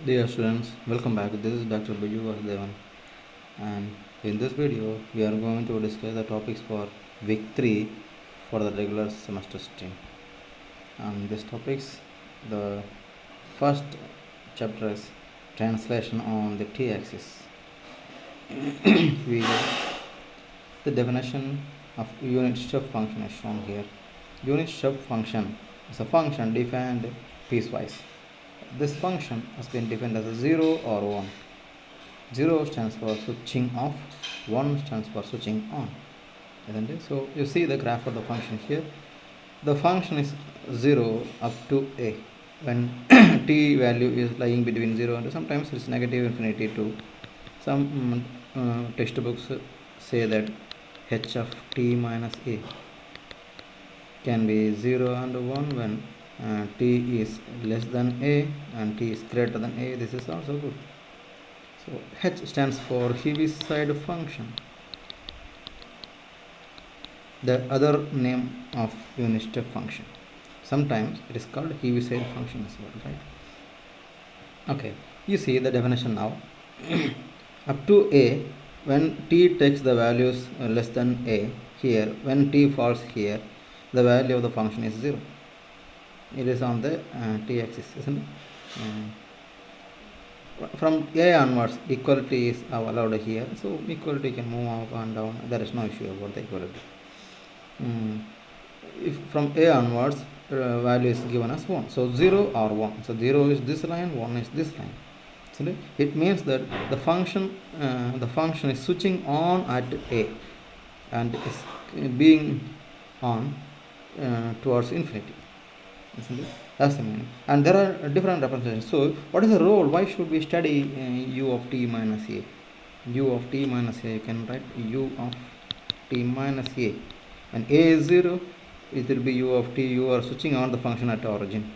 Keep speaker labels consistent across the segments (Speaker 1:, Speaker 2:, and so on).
Speaker 1: Dear students, welcome back. This is Dr. Biju Vasudevan, and in this video we are going to discuss the topics for week 3 for the regular semester stream. And these topics, the first chapter is translation on the t-axis. The definition of unit step function is shown here. Unit step function is a function defined piecewise. This function has been defined as a 0 or 1. 0 stands for switching off, 1 stands for switching on, isn't it? So you see the graph of the function here. The function is 0 up to a, when t value is lying between 0 and sometimes it's negative infinity to some textbooks say that h of t minus a can be 0 and 1 when t is less than a and t is greater than a. This is also good. So h stands for Heaviside function, the other name of unit step function. Sometimes it is called Heaviside function as well, right? Okay, you see the definition now. Up to a, when t takes the values less than a, here when t falls here, the value of the function is 0. It is on the t-axis, isn't it? From a onwards, equality is allowed here, so equality can move up and down. There is no issue about the equality. If from a onwards, value is given as 1, so 0 or 1. So 0 is this line, 1 is this line. So it means that the function is switching on at a and is being on towards infinity. That's the meaning. And there are different representations. So what is the role? Why should we study u of t minus a? U of t minus a, you can write u of t minus a. When a is 0, it will be u of t. You are switching on the function at origin.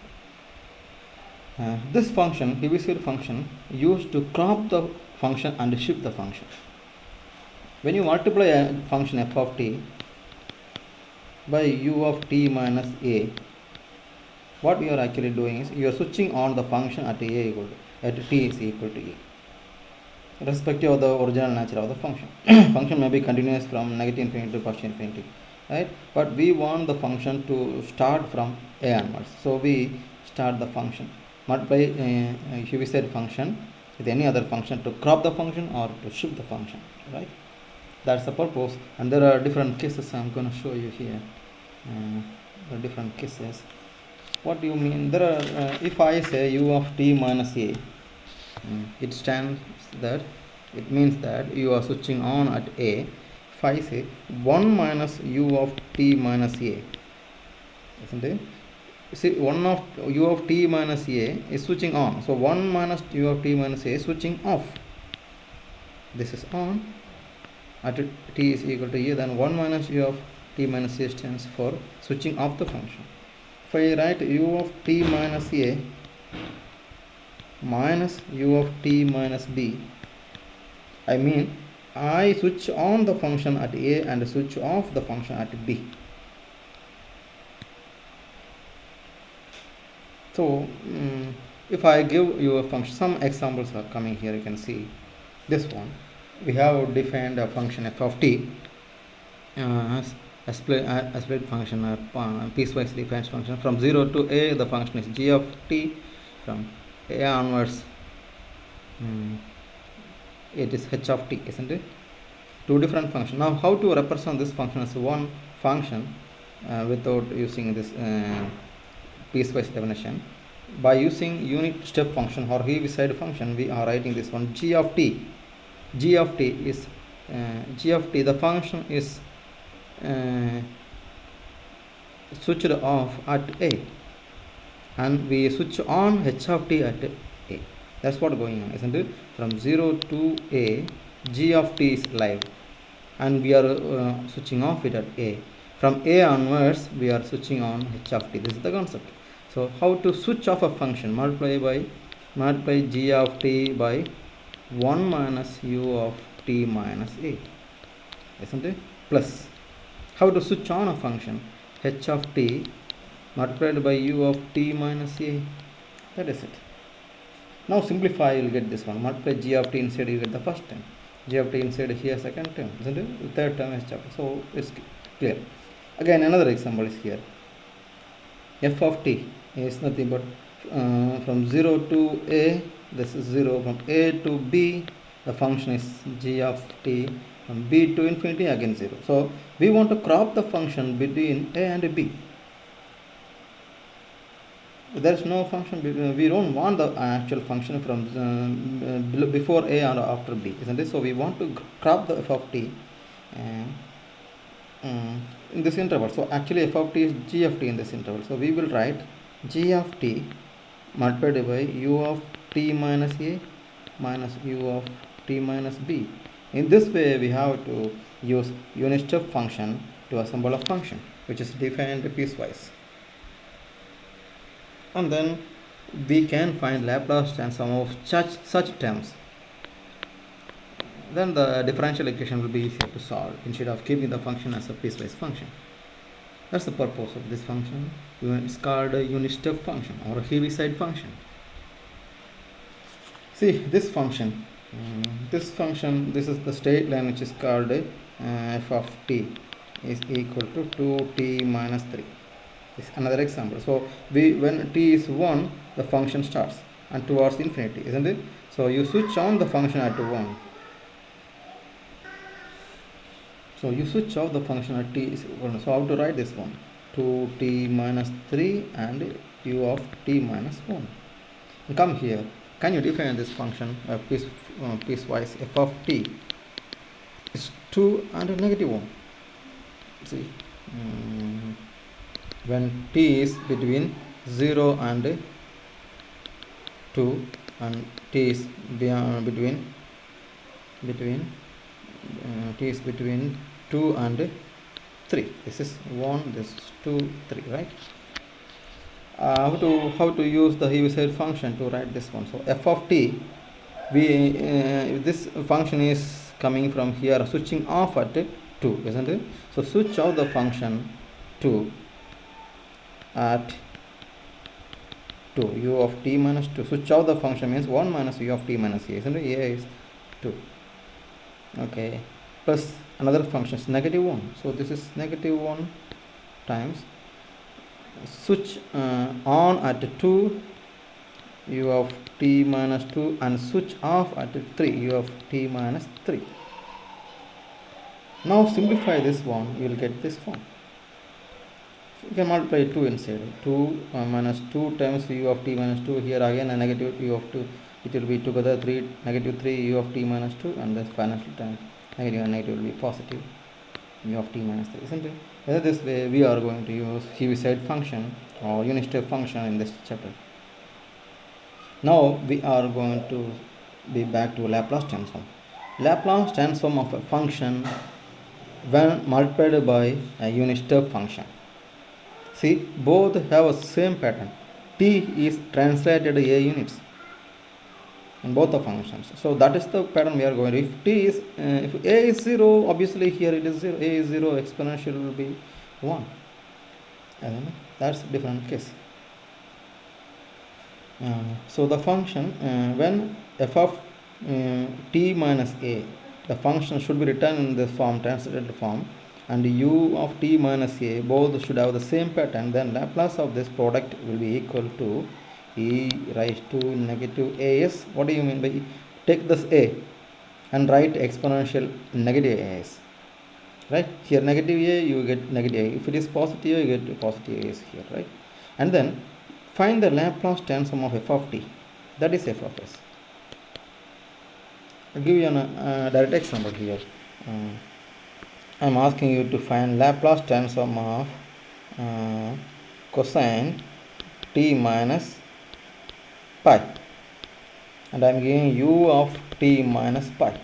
Speaker 1: This function, Heaviside function, used to crop the function and shift the function. When you multiply a function f of t by u of t minus a, what you are actually doing is you are switching on the function at t is equal to a, irrespective of the original nature of the function. Function may be continuous from negative infinity to positive infinity, right? But we want the function to start from a onwards, so we start the function, multiply Heaviside function with any other function to crop the function or to shift the function, right? That's the purpose. And there are different cases. I'm going to show you here the different cases. What do you mean? There are if I say u of t minus a, it means that you are switching on at a. If I say 1 minus u of t minus a, isn't it? See, 1 of u of t minus a is switching on, so 1 minus u of t minus a is switching off. This is on at t is equal to a, then 1 minus u of t minus a stands for switching off the function. If I write u of t minus a minus u of t minus b, I mean I switch on the function at a and switch off the function at b. So if I give you a function, some examples are coming here. You can see this one. We have defined a function f of t as a split function, a piecewise defined function. From 0 to a, the function is g of t. From a onwards, it is h of t, isn't it? Two different functions. Now, how to represent this function as one function without using this piecewise definition? By using unit step function or Heaviside function, we are writing this one g of t. G of t is the function is switched off at a, and we switch on h of t at a. That's what going on, isn't it? From 0 to a, g of t is live, and we are switching off it at a. From a onwards, we are switching on h of t. This is the concept. So how to switch off a function? Multiply g of t by 1 minus u of t minus a, isn't it? Plus, how to switch on a function? H of t multiplied by u of t minus a. That is it. Now simplify, you will get this one. Multiply g of t inside, you get the first term. G of t inside here second term, isn't it? The third term is chapter. So it's clear. Again, another example is here. F of t is nothing but from 0 to a, this is 0. From a to b, the function is g of t. From b to infinity, again 0. So we want to crop the function between a and b. There is no function, we don't want the actual function from before a or after b, isn't it? So we want to crop the f of t in this interval. So actually f of t is g of t in this interval. So we will write g of t multiplied by u of t minus a minus u of t minus b. In this way we have to use unit step function to assemble a function which is defined piecewise. And then we can find Laplace transform of such terms. Then the differential equation will be easier to solve instead of keeping the function as a piecewise function. That's the purpose of this function. It's called a unit step function or a Heaviside function. See this function. This is the straight line which is called f of t is equal to 2t minus 3. Is another example. So when t is 1, the function starts and towards infinity, isn't it? So you switch on the function at 1. So you switch off the function at t is 1. So how to write this one? 2t minus 3 and u of t minus 1. And come here. Can you define this function piecewise? F of t is 2 and negative 1. See. When t is between 0 and 2 and t is between t is between 2 and 3. This is 1, this is 2, 3, right? How to use the Heaviside function to write this one? So f of t, this function is coming from here, switching off at 2, isn't it? So switch off the function 2 at 2, u of t minus 2. Switch off the function means 1 minus u of t minus a, isn't it? A is 2. Okay, plus another function is negative 1. So this is negative 1 times switch on at 2 u of t minus 2 and switch off at 3 u of t minus 3. Now simplify this one, you will get this form. You can multiply 2 inside. 2 minus 2 times u of t minus 2. Here again a negative u of 2. It will be together 3 negative 3 u of t minus 2, and this final term negative and negative will be positive u of t minus 3, isn't it? In this way we are going to use Heaviside function or unit step function in this chapter. Now we are going to be back to Laplace transform. Laplace transform of a function when multiplied by a unit step function. See, both have a same pattern. T is translated a units in both the functions. So that is the pattern we are going to. If t is if a is 0, obviously here it is 0. A is 0, exponential will be 1. And that's a different case. So the function when f of t minus a, the function should be written in this form, translated form, and u of t minus a, both should have the same pattern. Then Laplace of this product will be equal to e raised to negative as. What do you mean by take this a and write exponential negative as, right? Here negative a, you get negative a. If it is positive, you get positive as here, right? And then find the Laplace transform of f of t, that is f of s. I'll give you a direct example here. I am asking you to find Laplace transform of cosine t minus pi, and I am giving u of t minus pi.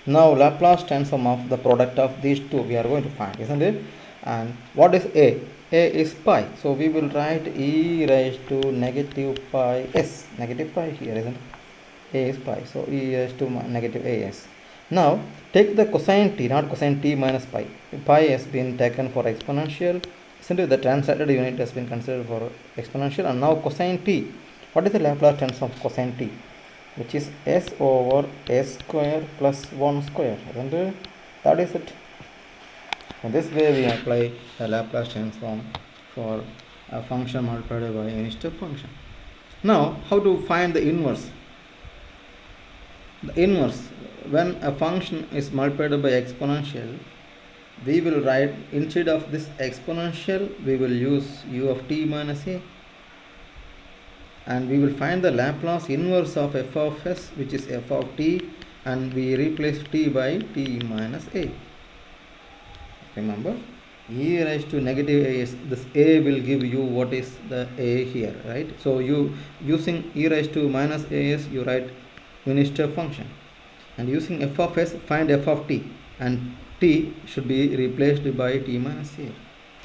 Speaker 1: Now Laplace transform of the product of these two we are going to find, isn't it? And what is a? A is pi, so we will write e raised to negative pi s, negative pi here, isn't it? A is pi, so e raised to negative as. Now take the cosine t, not cosine t minus pi. Pi has been taken for exponential, isn't it? The translated unit has been considered for exponential, and now cosine t What is the Laplace transform of cosine t? Which is s over s square plus 1 square, isn't it? That is it. In this way we apply the Laplace transform for a function multiplied by any step function. Now, how to find the inverse? The inverse, when a function is multiplied by exponential, we will write, instead of this exponential, we will use u of t minus a, and we will find the Laplace inverse of f of s, which is f of t, and we replace t by t minus a. Remember, e raised to negative a is, this a will give you what is the a here, right? So you using e raised to minus a s, you write unit step function, and using f of s, find f of t, and t should be replaced by t minus a.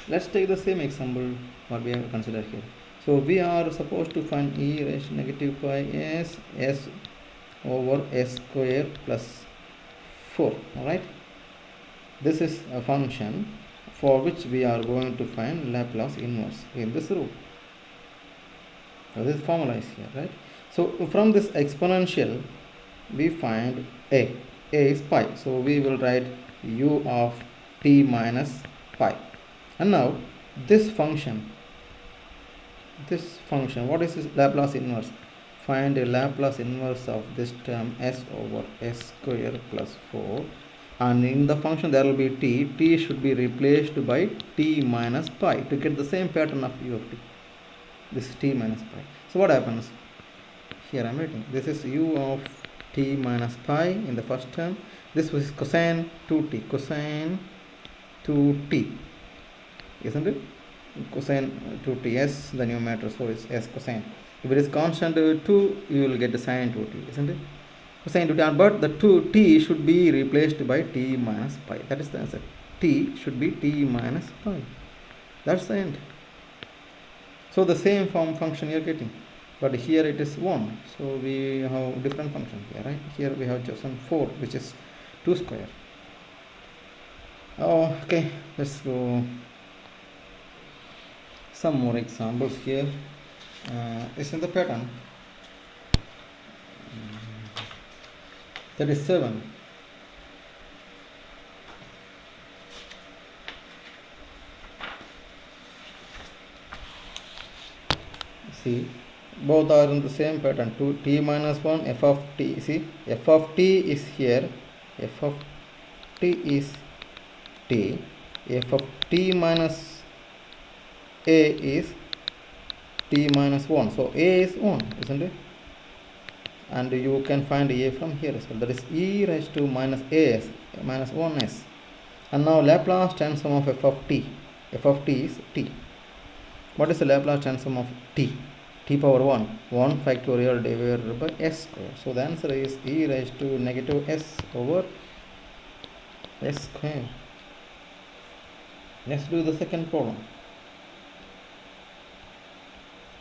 Speaker 1: Let's take the same example what we have considered here. So we are supposed to find e raised to negative pi s over s square plus 4. Alright, this is a function for which we are going to find Laplace inverse in this rule. So this formula is here, right? So from this exponential we find a is pi, so we will write u of t minus pi. And now this function, what is this Laplace inverse? Find a Laplace inverse of this term s over s square plus 4, and in the function there will be t should be replaced by t minus pi to get the same pattern of u of t. This is t minus pi. So what happens? Here I am writing, this is u of t minus pi in the first term. This was cosine 2t, isn't it? Cosine 2t, s the numerator, so it's s cosine. If it is constant 2, you will get the sine 2t, isn't it? Cosine 2t, but the 2t should be replaced by t minus pi. That is the answer. T should be t minus pi. That's the end. So the same form function you are getting, but here it is 1, so we have different function here, right? Here we have chosen 4, which is 2 square. Okay, let's go some more examples here. It's in the pattern 37. See, both are in the same pattern, 2t minus 1 f of t. See, f of t is here, f of t is t, f of t minus a is t minus 1, so a is 1, isn't it? And you can find a from here as well, that is e raised to minus as minus 1s. And now Laplace transform of f of t is t. What is the Laplace transform of t? T power 1 factorial divided by s square. So the answer is e raised to negative s over s square. Let's do the second problem.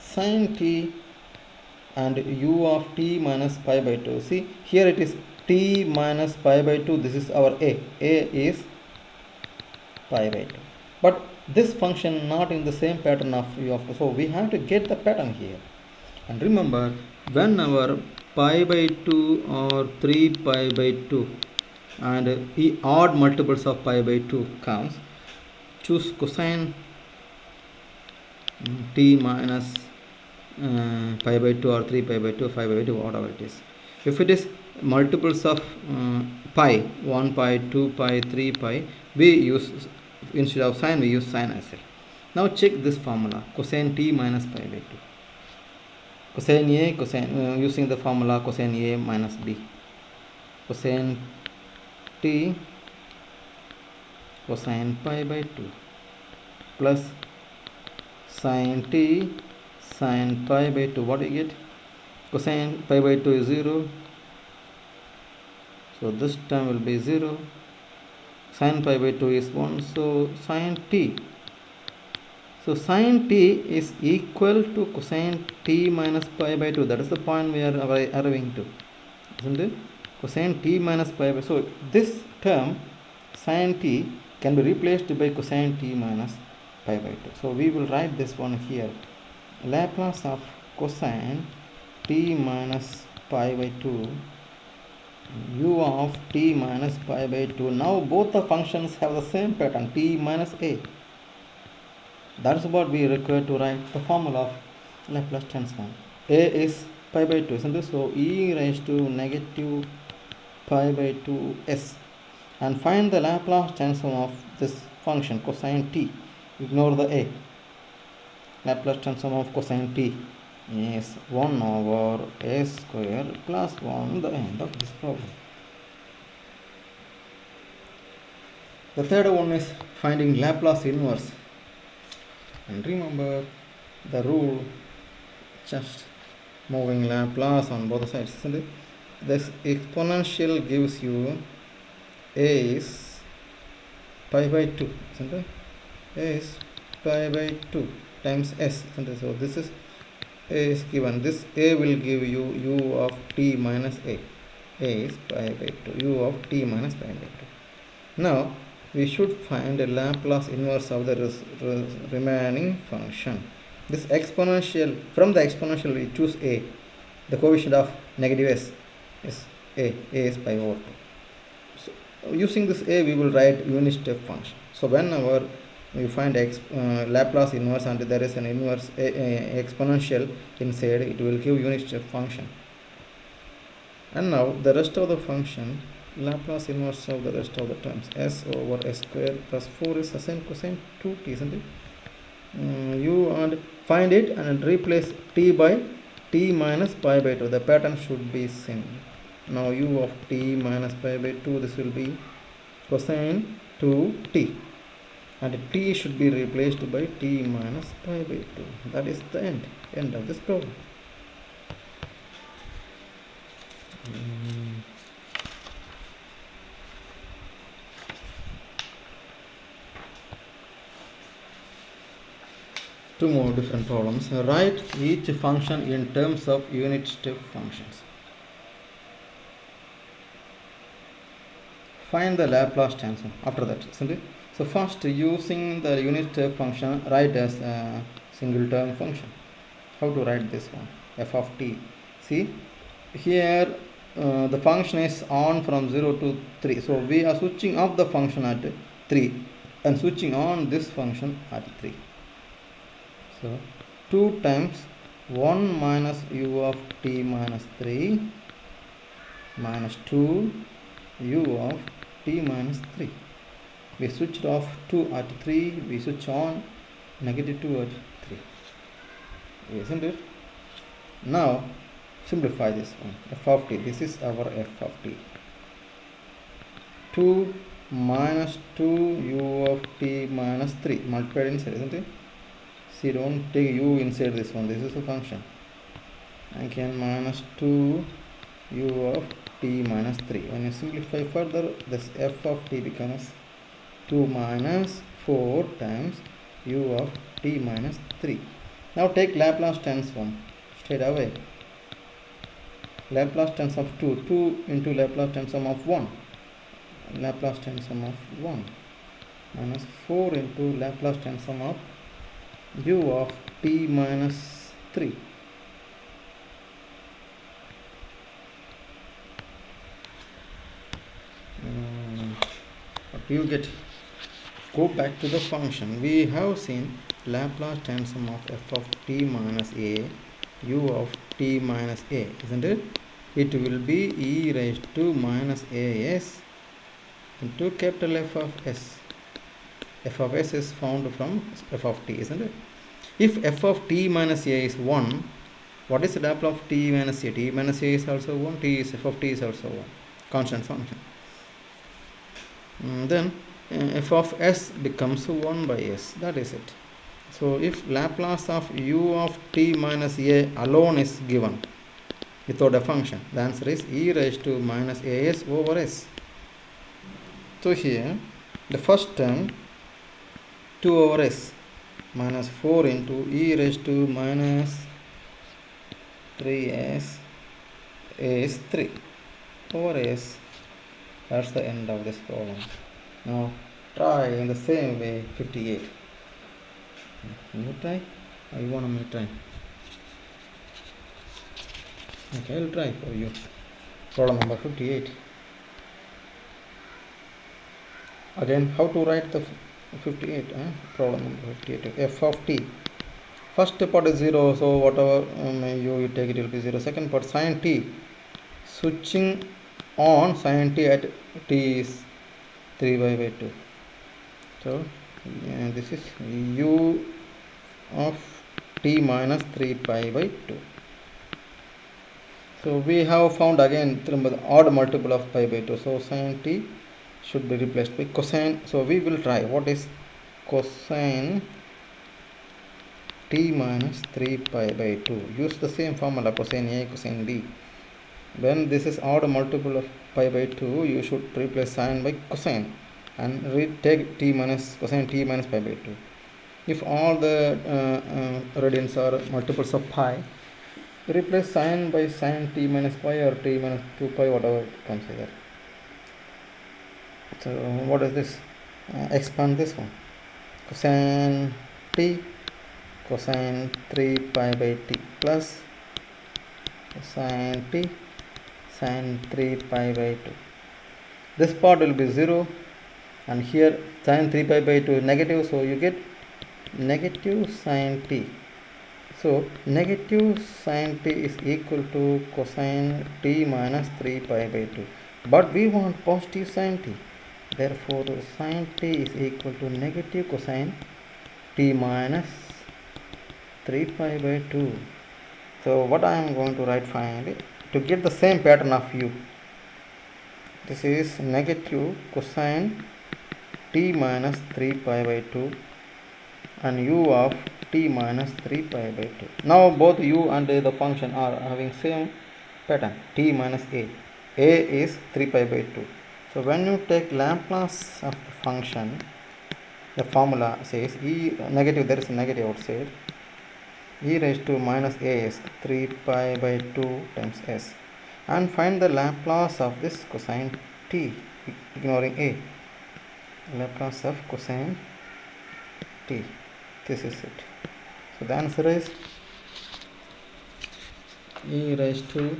Speaker 1: Sin t and u of t minus pi by 2. See, here it is t minus pi by 2. This is our a is pi by 2. But this function not in the same pattern of u of 2. So we have to get the pattern here. And remember, when our pi by 2 or 3 pi by 2 and odd multiples of pi by 2 comes, choose cosine t minus pi by 2 or 3 pi by 2, 5 by 2, whatever it is. If it is multiples of pi, 1 pi, 2 pi, 3 pi, we use, instead of sine, we use sine as well. Now check this formula, cosine t minus pi by 2. Cosine a, cosine, using the formula cosine a minus b. Cosine t cosine pi by 2 plus sin t sin pi by 2. What do you get? Cosine pi by 2 is 0, so this term will be 0. Sin pi by 2 is 1, so sin t. So sin t is equal to cosine t minus pi by 2. That is the point we are arriving to, isn't it? Cosine t minus pi by 2. So this term sin t can be replaced by cosine t minus pi by 2. So we will write this one here. Laplace of cosine t minus pi by 2 u of t minus pi by 2. Now both the functions have the same pattern, t minus a. That's what we require to write the formula of Laplace transform. A is pi by 2, isn't it? So e raised to negative pi by 2s. And find the Laplace transform of this function cosine t. Ignore the a. Laplace transform of cosine t is 1 over a square plus 1, the end of this problem. The third one is finding Laplace inverse. And remember the rule, just moving Laplace on both sides, isn't it? This exponential gives you a is pi by 2, isn't it? A is pi by 2 times s, isn't it? So this is a is given. This a will give you u of t minus a. A is pi by 2, u of t minus pi by 2. Now we should find a Laplace inverse of the remaining function. This exponential, from the exponential we choose a. The coefficient of negative s is a is pi over 2. So using this a we will write unit step function. So whenever we find Laplace inverse and there is an inverse exponential inside, it will give unit step function. And now the rest of the function, Laplace inverse of the rest of the terms, s over s square plus 4 is assigned cosine 2t, isn't it? You and find it and replace t by t minus pi by 2. The pattern should be same. Now u of t minus pi by 2, this will be cosine 2t, and t should be replaced by t minus pi by 2. That is the end of this problem. Two more different problems. Write each function in terms of unit step functions. Find the Laplace transform after that, isn't it? So first, using the unit step function, write as a single term function. How to write this one? F of t. See here the function is on from 0 to 3. So we are switching off the function at 3 and switching on this function at 3. So 2 times 1 minus u of t minus 3 minus 2 u of t minus 3. We switched off 2 at 3, we switch on negative 2 at 3, isn't it? Now simplify this one, f of t. This is our f of t. 2 minus 2 u of t minus 3 multiplied inside, isn't it? See, don't take u inside this one. This is a function. Again minus 2 u of t minus 3. When you simplify further, this f of t becomes 2 minus 4 times u of t minus 3. Now take Laplace transform straight away. Laplace transform of 2 into Laplace transform of 1. Laplace transform of 1 minus 4 into Laplace transform of u of t minus 3. What do you get? Go back to the function. We have seen Laplace transform of f of t minus a, u of t minus a, isn't it? It will be e raised to minus as into capital F of s. F of s is found from f of t, isn't it? If f of t minus a is 1, what is the Laplace of t minus a? T minus a is also 1, f of t is also 1, constant function. Then f of s becomes 1 by s, that is it. So if Laplace of u of t minus a alone is given without a function, the answer is e raised to minus as over s. So here the first term 2 over s minus 4 into e raised to minus 3s is 3 over s. That's the end of this problem. Now try in the same way 58. You try? I want to try. Okay, I'll try for you. Problem number 58. Again, how to write the 58? Problem number 58. F of t. First part is 0, so whatever you take it will be 0. Second part, sin t. Switching on sin t at t is 3 by 2. So this is u of t minus 3 pi by 2. So we have found again the odd multiple of pi by 2. So sin t should be replaced by cosine. So we will try what is cosine t minus 3 pi by 2. Use the same formula, cosine A, cosine B. When this is odd multiple of pi by 2, you should replace sine by cosine and take t minus cosine t minus pi by 2. If all the radians are multiples of pi, replace sine by sine t minus pi or t minus 2 pi, whatever comes here. So what is this? Expand this one. Cosine t cosine 3 pi by t plus cosine t sine 3 pi by 2. This part will be 0 and here sine 3 pi by 2 is negative, so you get negative sine t. So negative sine t is equal to cosine t minus 3 pi by 2. But we want positive sine t. Therefore sine t is equal to negative cosine t minus 3 pi by 2. So what I am going to write finally, to get the same pattern of u, this is negative cosine t minus 3 pi by 2 and u of t minus 3 pi by 2. Now both u and the function are having same pattern, t minus a. A is 3 pi by 2. So when you take Laplace of the function, the formula says e negative, there is a negative outside, e raised to minus a is 3 pi by 2 times s, and find the Laplace of this cosine t, ignoring a. Laplace of cosine t. This is it. So the answer is e raised to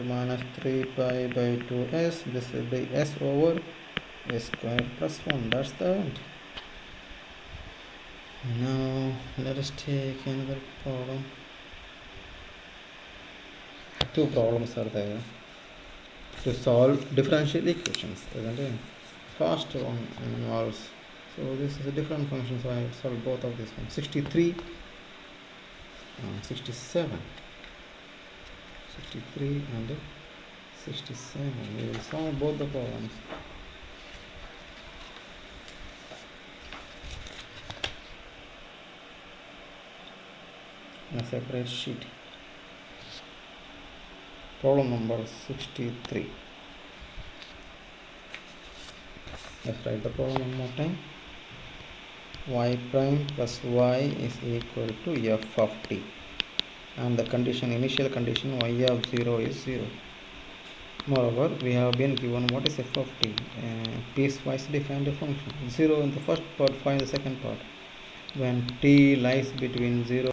Speaker 1: minus 3 pi by 2s. This will be s over s square plus 1. That's the end. Now let us take another problem. Two problems are there to solve differential equations, isn't it? First one involves, so this is a different function, so I will solve both of these ones. 63 and 67. 63 and 67. We will solve both the problems. In a separate sheet. Problem number 63. Let's write the problem one more time. Y prime plus y is equal to f of t, and the condition, initial condition, y of 0 is 0. Moreover, we have been given what is f of t, piecewise defined function. 0 in the first part, 5 in the second part. When t lies between 0 .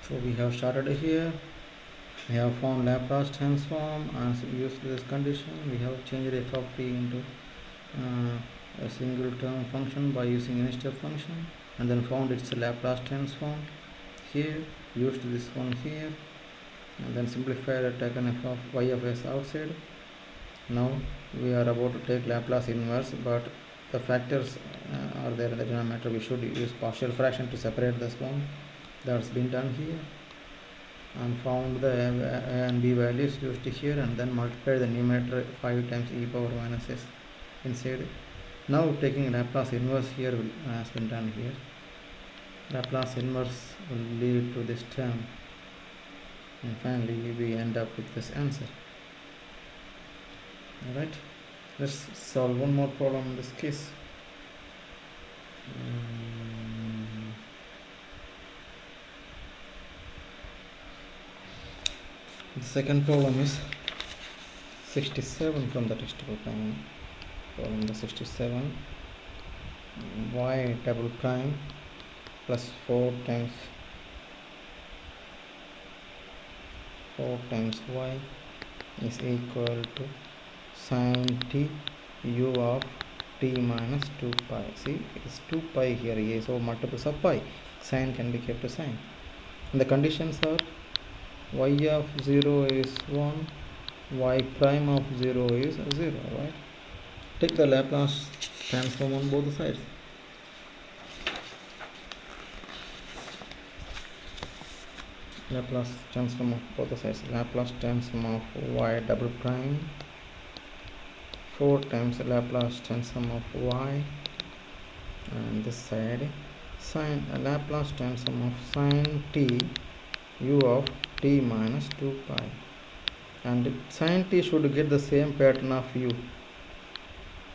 Speaker 1: So we have started here. We have found Laplace transform and used this condition. We have changed f of t into a single term function by using unit step function, and then found its Laplace transform here, used this one here, and then simplified, taken f of y of s outside. Now we are about to take Laplace inverse, but the factors are there in the denominator. We should use partial fraction to separate this one. That's been done here, and found the a and b values used here, and then multiply the numerator 5 times e power minus s inside. Now taking Laplace inverse here has been done here. Laplace inverse will lead to this term and finally we end up with this answer. Alright, let's solve one more problem in this case. The second problem is 67 from the textbook. Problem number 67, y double prime plus 4 times y is equal to sin t u of t minus 2 pi. See, it's 2 pi here, so multiples of pi. Sin can be kept as sin. And the conditions are y of 0 is 1, y prime of 0 is 0, right? Take the Laplace transform on both sides. Laplace transform of both sides. Laplace transform of y double prime 4 times Laplace transform of y, and this side sin Laplace transform of sin t u of t minus 2 pi, and sin t should get the same pattern of u.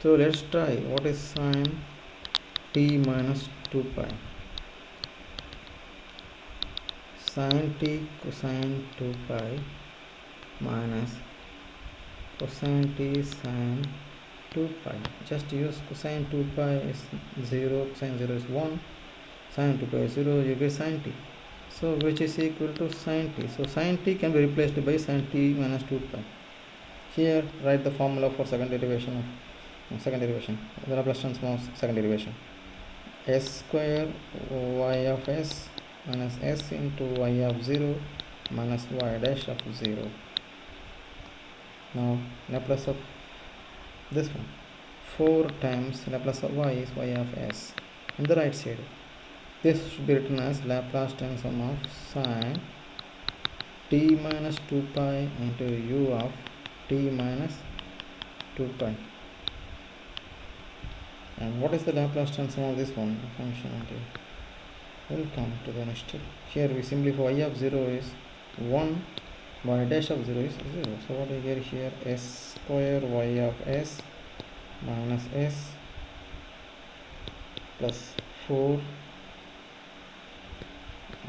Speaker 1: So let's try. What is sin t minus 2 pi? Sin t cosine 2 pi minus cosine t sin 2 pi. Just use cosine 2 pi is 0, cosine 0 is 1, sin 2 pi is 0, you get sin t. So which is equal to sin t. So sin t can be replaced by sin t minus 2 pi. Here write the formula for second derivation. The Laplace transform of second derivation. S square y of s minus s into y of 0 minus y dash of 0. Now Laplace of this one, 4 times Laplace of y is y of s. On the right side, this should be written as Laplace transform of sin t minus 2 pi into u of t minus 2 pi. And what is the Laplace transform of this one function? We'll come to the next step. Here we simplify. Y of 0 is 1, y dash of 0 is 0. So what we get here, s square y of s minus s plus 4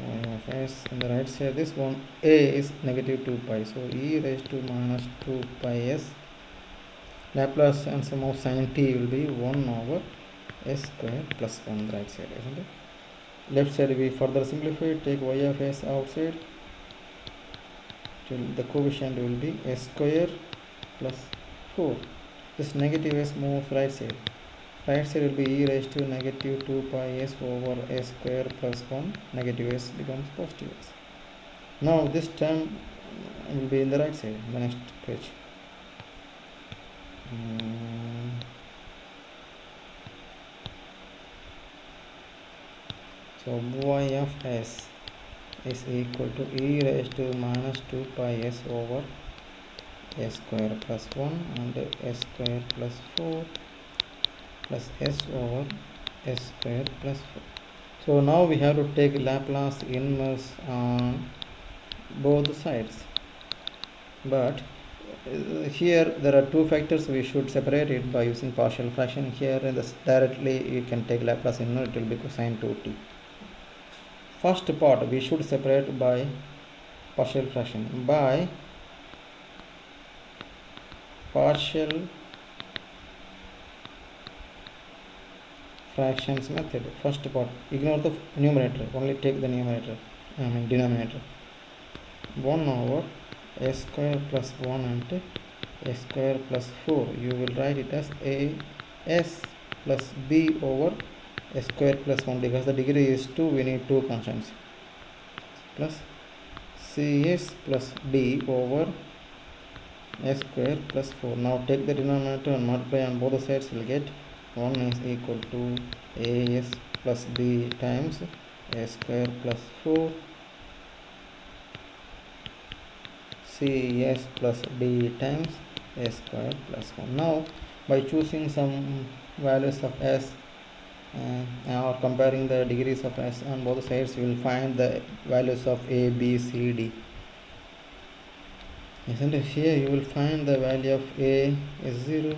Speaker 1: y of s. In the right side, this one a is negative 2 pi, so e raised to minus 2 pi s. Laplace transform of sin t will be 1 over s square plus 1 on the right side, isn't it? Left side we further simplify, take y of s outside, the coefficient will be s square plus 4. This negative s moves right side. Right side will be e raised to negative 2 pi s over s square plus 1. Negative s becomes positive s. Now this term will be in the right side, the next page. So y of s is equal to e raised to minus 2 pi s over s square plus 1 and s square plus 4 plus s over s square plus 4. So now we have to take Laplace inverse on both sides, but here there are two factors, we should separate it by using partial fraction. Here directly you can take Laplace inverse, it will be cosine 2t. First part we should separate by partial fraction, by partial fractions method. First part, ignore the numerator, only take the denominator. 1 over s square plus 1 and s square plus 4. You will write it as a s plus b over s square plus 1, because the degree is 2, we need 2 constants, plus cs plus d over s square plus 4. Now take the denominator and multiply on both sides, will get 1 is equal to as plus b times s square plus 4 cs plus d times s square plus 1. Now by choosing some values of s or comparing the degrees of s on both sides, you will find the values of a, b, c, d. Isn't it? Here you will find the value of A is 0,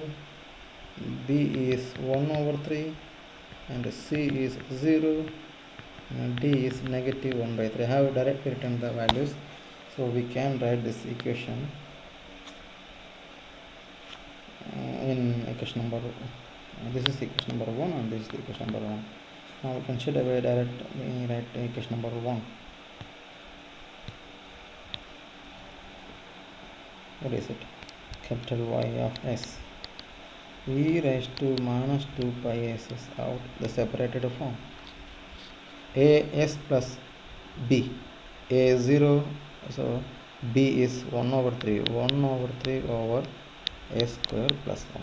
Speaker 1: B is 1 over 3, and C is 0, and D is negative 1 by 3. I have directly written the values, so we can write this equation in equation number this is equation number 1 and this is equation number 1. Now we can straight away directly write equation number 1. What is it? Capital Y of S e raised to minus 2 pi s is out the separated form. A s plus b, a is 0, so b is 1 over 3 over s square plus 1.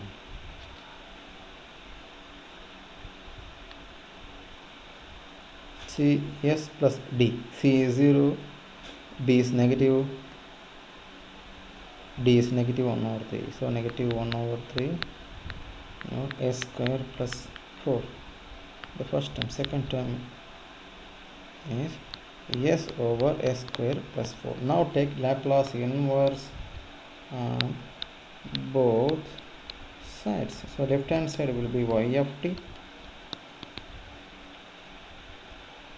Speaker 1: C s plus d, c is 0, b is negative, d is negative 1 over 3, so negative 1 over 3 s square plus 4. The first term. Second term is s over s square plus 4. Now take Laplace inverse on both sides. So left hand side will be y of t.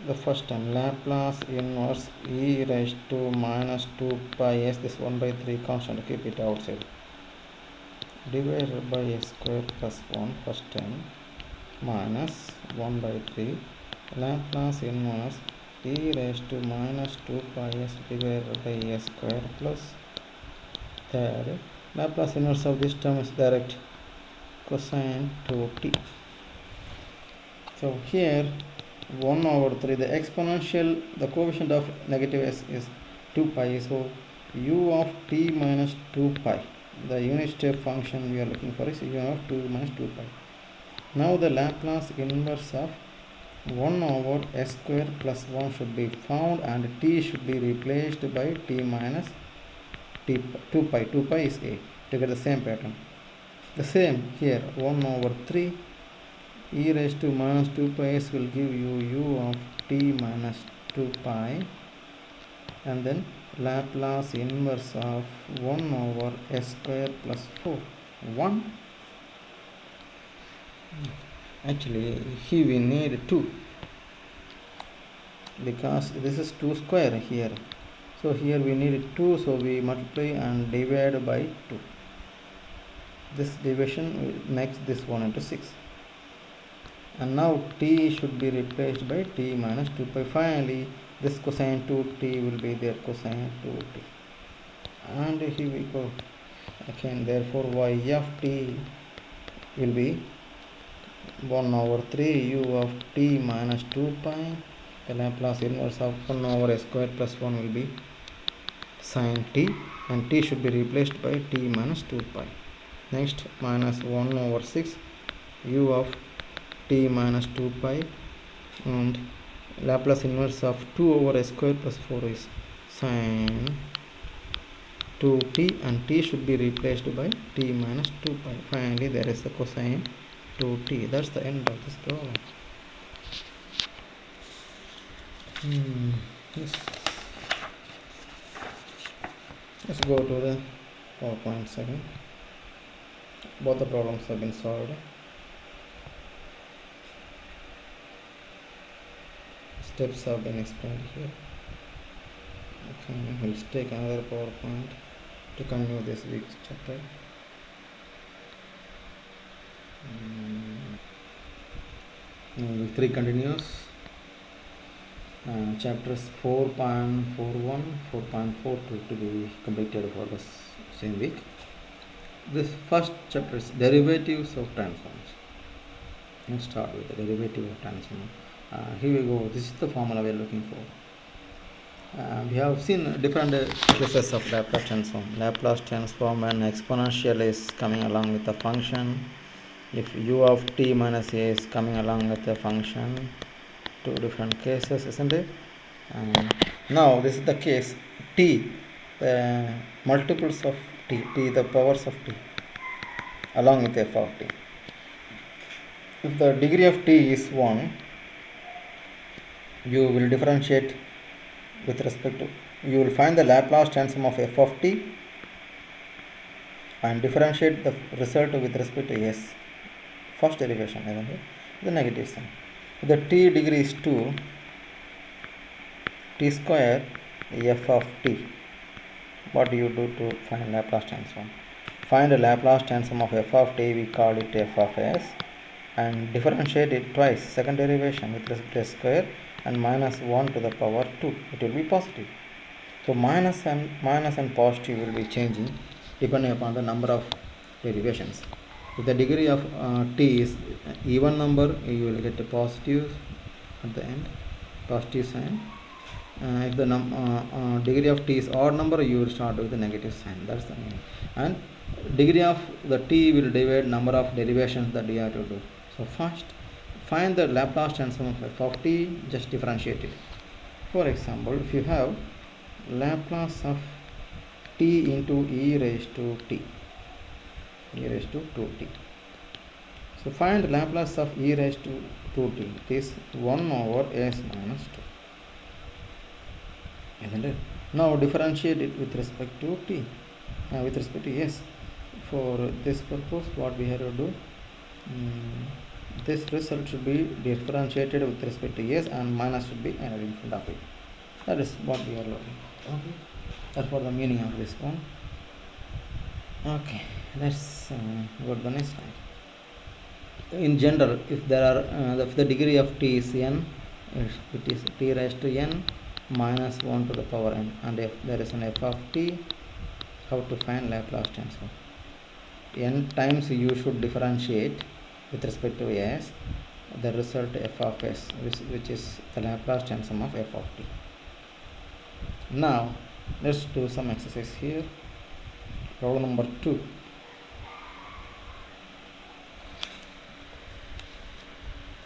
Speaker 1: The first term, Laplace inverse e raised to minus 2 pi s, this 1 by 3 constant, keep it outside, divided by s square plus 1, first term, minus 1 by 3, Laplace inverse e raised to minus 2 pi s divided by s square plus third. Laplace inverse of this term is direct cosine 2t. So here 1 over 3, the exponential, the coefficient of negative s is 2 pi, so u of t minus 2 pi, the unit step function we are looking for is u of 2 minus 2 pi. Now the Laplace inverse of 1 over s square plus 1 should be found, and t should be replaced by t minus t 2 pi. 2 pi is a, to get the same pattern. The same here, 1 over 3 e raised to minus 2 pi s will give you u of t minus 2 pi, and then Laplace inverse of 1 over s square plus 4, 1. Actually here we need 2 because this is 2 square here, so here we need 2, so we multiply and divide by 2. This division makes this 1 into 6, and now t should be replaced by t minus 2 pi. Finally this cosine 2t will be there, cosine 2t, and here we go again. Therefore y of t will be 1 over 3 u of t minus 2 pi. The Laplace inverse of 1 over s square plus 1 will be sin t, and t should be replaced by t minus 2 pi. Next, minus 1 over 6 u of t minus 2 pi, and Laplace inverse of 2 over s square plus 4 is sin 2t, and t should be replaced by t minus 2 pi. Finally there is the cosine 2t. That's the end of this problem. Let's go to the PowerPoint second. Both the problems have been solved. Steps have been explained here. Okay, we'll take another PowerPoint to continue this week's chapter. Week 3 continues. Chapters 4.41, 4.42 to be completed for the same week. This first chapter is derivatives of transforms. Let's start with the derivative of transform. Here we go. This is the formula we are looking for. We have seen different cases of Laplace transform. Laplace transform when exponential is coming along with the function. If u of t minus a is coming along with the function. Two different cases, isn't it? Now this is the case t, the multiples of t, the powers of t along with f of t. If the degree of t is 1, you will differentiate with respect to, you will find the Laplace transform of f of t and differentiate the result with respect to s. First derivation the negative sign. If the t degree is 2, t square f of t. What do you do to find Laplace transform? Find the Laplace transform of f of t, we call it f of s, and differentiate it twice, second derivation with respect to s square, and minus 1 to the power 2. It will be positive. So minus and positive will be changing depending upon the number of derivations. If the degree of t is even number, you will get a positive at the end, positive sign. If the degree of t is odd number, you will start with the negative sign. That's the meaning. And degree of the t will divide number of derivations that you have to do. So first, find the Laplace transform of f of t, just differentiate it. For example, if you have Laplace of t into e raised to 2t. So find Laplace of e raised to 2t. This 1 over s minus 2. Isn't it? Now differentiate it with respect to t, with respect to s. For this purpose, what we have to do, this result should be differentiated with respect to s, and minus should be added in front of it. That is what we are looking. Okay, that's for the meaning of this one. Okay, let's go to the next slide. In general, if there are if the degree of t is n, if it is t raised to n minus 1 to the power n, and if there is an f of t, how to find Laplace transform? N times you should differentiate with respect to s the result f of s, which is the Laplace transform of f of t. Now let's do some exercise here. Problem number 2.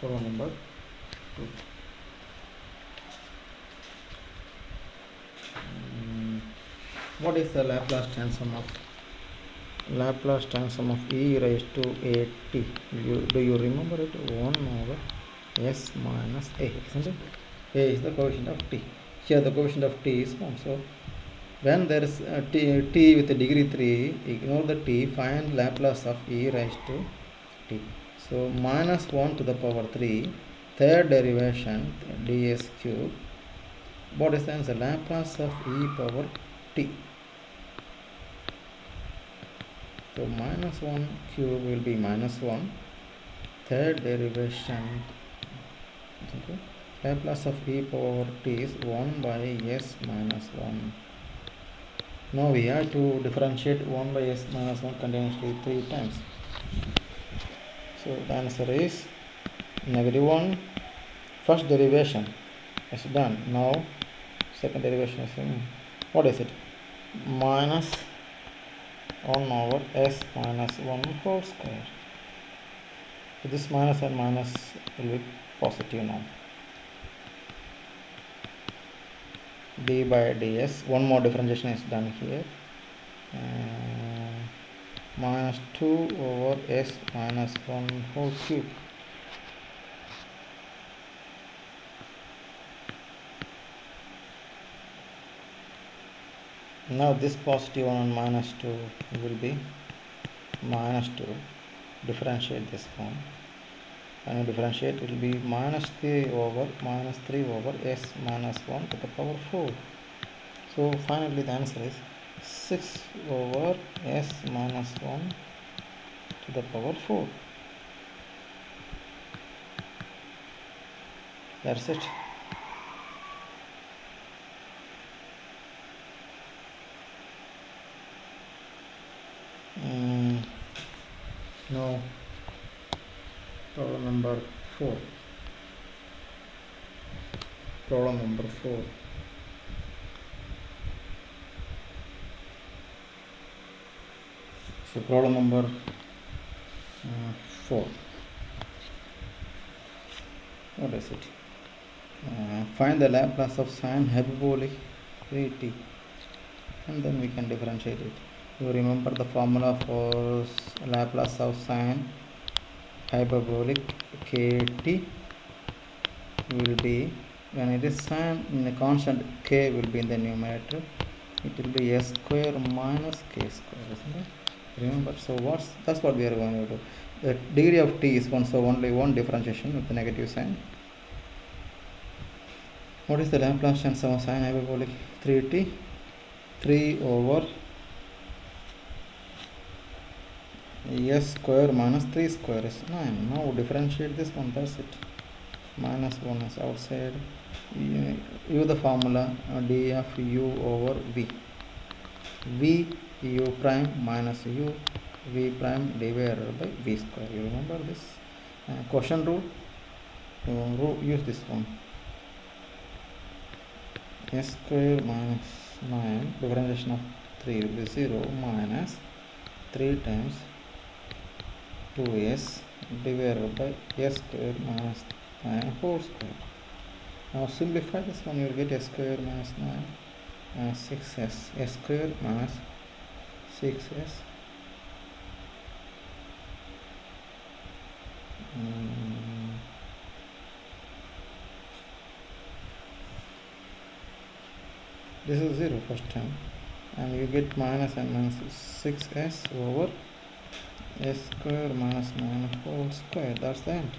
Speaker 1: Problem number 2. What is the Laplace transform of e raised to a t? Do you remember it? 1 over s minus a, isn't it? A is the coefficient of t. Here the coefficient of t is 1. So when there is t with a degree 3, ignore the t, find Laplace of e raised to t. So minus 1 to the power 3, third derivation, ds cube. What is the answer? Laplace of e power t. So minus 1 cube will be minus 1. Third derivation, okay. Laplace of e power t is 1 by s minus 1. Now we have to differentiate 1 by s minus 1 continuously 3 times. So the answer is negative 1. First derivation is done. Now second derivation is what is it? Minus 1 over s minus 1 whole square. So this minus and minus will be positive now. d by ds. One more differentiation is done here. Minus 2 over s minus 1 whole cube. Now this positive 1 and minus 2 will be minus 2. Differentiate this one. When you differentiate, it will be minus 3 over s minus 1 to the power 4. So finally the answer is 6 over s minus 1 to the power 4. That's it. Now problem number 4. Problem number 4. So problem number 4. What is it? Find the Laplace of sine hyperbolic 3t, and then we can differentiate it. You remember the formula for Laplace of sine hyperbolic kt will be, when it is sine in a constant, k will be in the numerator, it will be s square minus k square, isn't it? Remember, so that's what we are going to do. The degree of t is 1, so only one differentiation with the negative sign. What is the Laplace transform of sine hyperbolic 3t? 3 over s square minus 3 square is 9. Now differentiate this one, that's it. Minus 1 is outside. Use the formula d of u over v. V u prime minus u v prime divided by v square. You remember this quotient rule? Use this one. S square minus 9, differentiation of 3 will be 0 minus 3 times 2s divided by s square minus 9 whole square. Now simplify this one, you will get s square minus 9 6s, s square minus 6s this is 0 first time, and you get minus and minus 6s over s square minus 9 whole square. That's the end.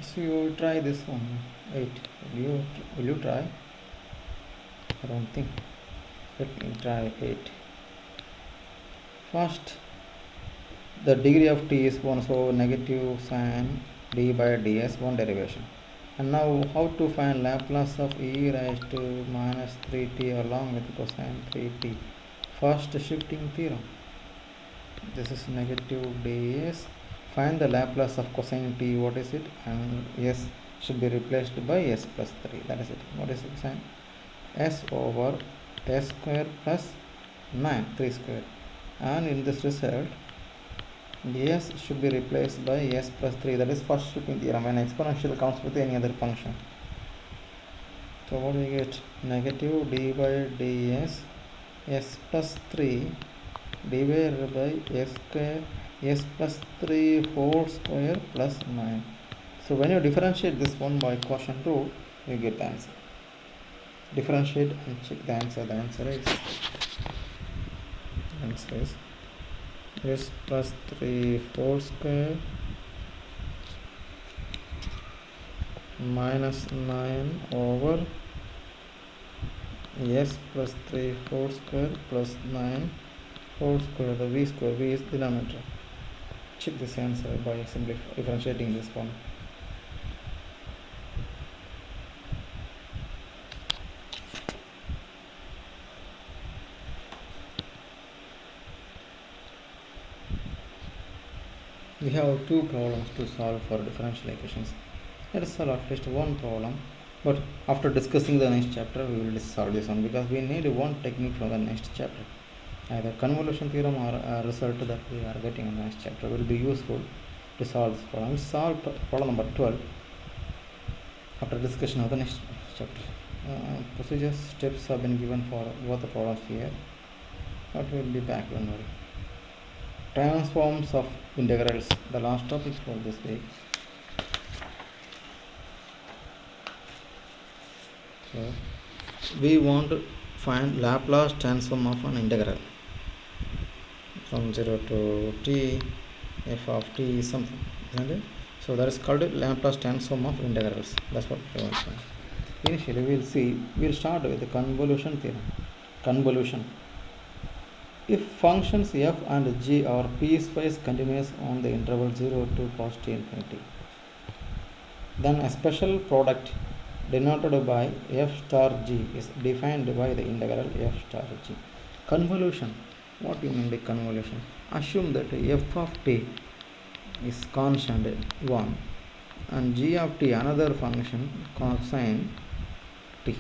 Speaker 1: So you will try this one. 8. Will you try? I don't think. Let me try 8. First, the degree of t is 1, so negative sign d by ds, one derivation. And now how to find Laplace of e raised to minus 3t along with cosine 3t? First shifting theorem. This is negative ds. Find the Laplace of cosine t. What is it? And s should be replaced by s plus 3. That is it. What is it? Sign s over s square plus 9, 3 square. And in this result, s should be replaced by s plus 3. That is first shifting theorem when exponential comes with any other function. So what do we get? Negative d by ds s plus 3 divided by s square s plus 3 whole square plus 9. So when you differentiate this one by quotient rule, you get the answer. Differentiate and check the answer. The answer is s plus 3 whole square minus 9 over s plus 3 whole square plus 9 whole square. The v square, v is denominator. Check this answer by simply differentiating this one. We have two problems to solve for differential equations. Let us solve at least one problem, but after discussing the next chapter we will solve this one, because we need one technique from the next chapter. Either convolution theorem or a result that we are getting in the next chapter will be useful to solve this problem. We solve problem number 12 after discussion of the next chapter. Procedures, steps have been given for both the problems here, but we will be back, don't worry. Transforms of integrals, the last topic for this week. So we want to find Laplace transform of an integral from 0 to t, f of t is something, isn't it? So that is called Laplace transform of integrals. That's what we want to find. Initially we'll start with the convolution theorem. Convolution. If functions f and g are piecewise continuous on the interval 0 to positive infinity, then a special product denoted by f star g is defined by the integral f star g. Convolution. What do you mean by convolution? Assume that f of t is constant 1 and g of t another function cosine t.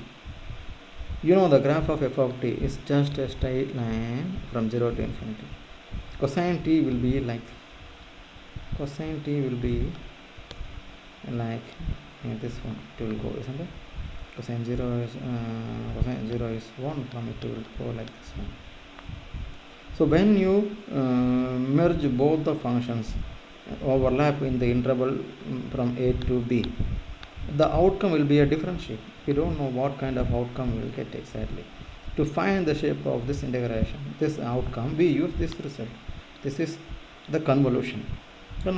Speaker 1: You know the graph of f of t is just a straight line from 0 to infinity. Cosine t will be like this one, it will go, isn't it? Cosine 0 is 1, from it will go like this one. So when you merge both the functions overlap in the interval from a to b, the outcome will be a differential. We don't know what kind of outcome we will get exactly. to find the shape of this integration, this outcome, we use this result. This is the convolution. The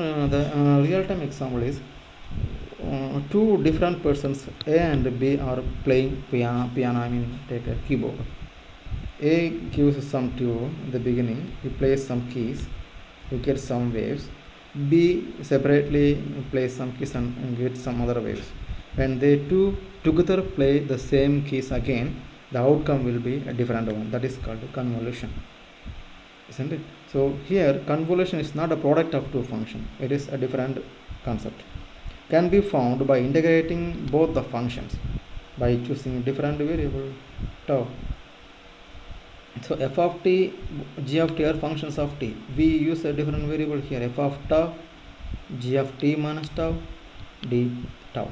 Speaker 1: real-time example is two different persons, A and B, are playing piano. I mean, take a keyboard. A gives some tune in the beginning, he plays some keys, you get some waves. B separately plays some keys and gets some other waves. When they two together play the same keys again, the outcome will be a different one. That is called convolution, isn't it? So here convolution is not a product of two functions, it is a different concept. Can be found by integrating both the functions by choosing different variable tau. So f of t, g of t are functions of t. We use a different variable here, f of tau, g of t minus tau, d tau.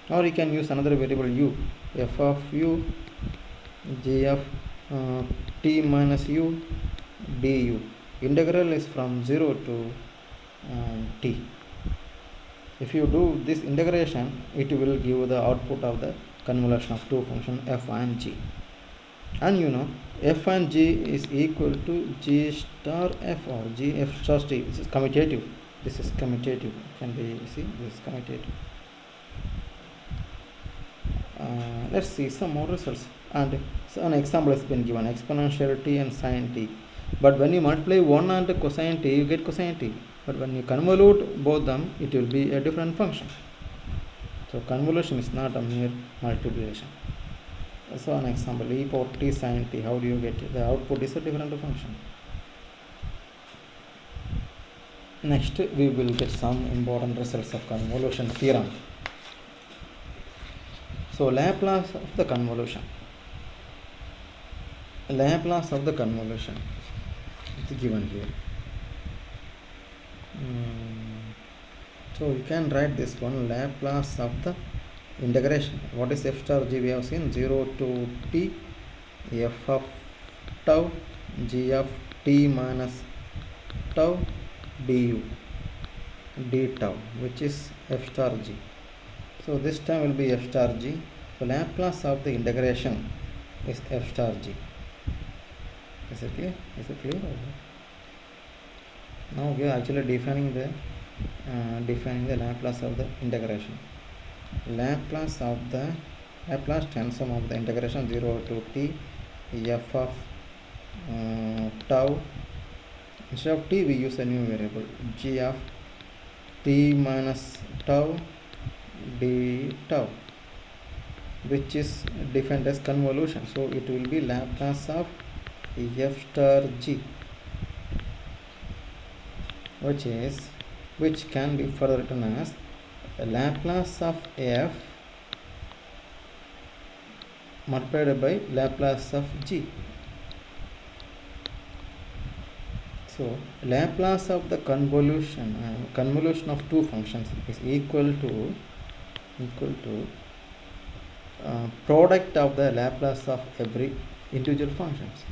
Speaker 1: Or you can use another variable u, f of u, g of t minus u, du. Integral is from 0 to t. If you do this integration, it will give the output of the convolution of two functions f and g. And you know, f and g is equal to g star f or g f star t. This is commutative. This is commutative. Can be see this is commutative. Let's see some more results. And so an example has been given: exponential t and sine t. But when you multiply 1 and cosine t, you get cosine t. But when you convolute both them, it will be a different function. So convolution is not a mere multiplication. So an example, e power t sine t, how do you get it? The output is a different function. Next we will get some important results of convolution theorem. So Laplace of the convolution. Laplace of the convolution is given here. So you can write this one, Laplace of the integration. What is f star g? We have seen 0 to t, f of tau, g of t minus tau, du, d tau, which is f star g. So this time will be f star g. So Laplace of the integration is f star g. Is it clear? Is it clear? Now we are actually defining the Laplace of the integration. Laplace transform of the integration 0 to t, f of tau. Instead of t, we use a new variable, g of t minus tau, d tau, which is defined as convolution. So it will be Laplace of f star g, which can be further written as Laplace of f multiplied by Laplace of g. So Laplace of the convolution of two functions is equal to product of the Laplace of every individual functions.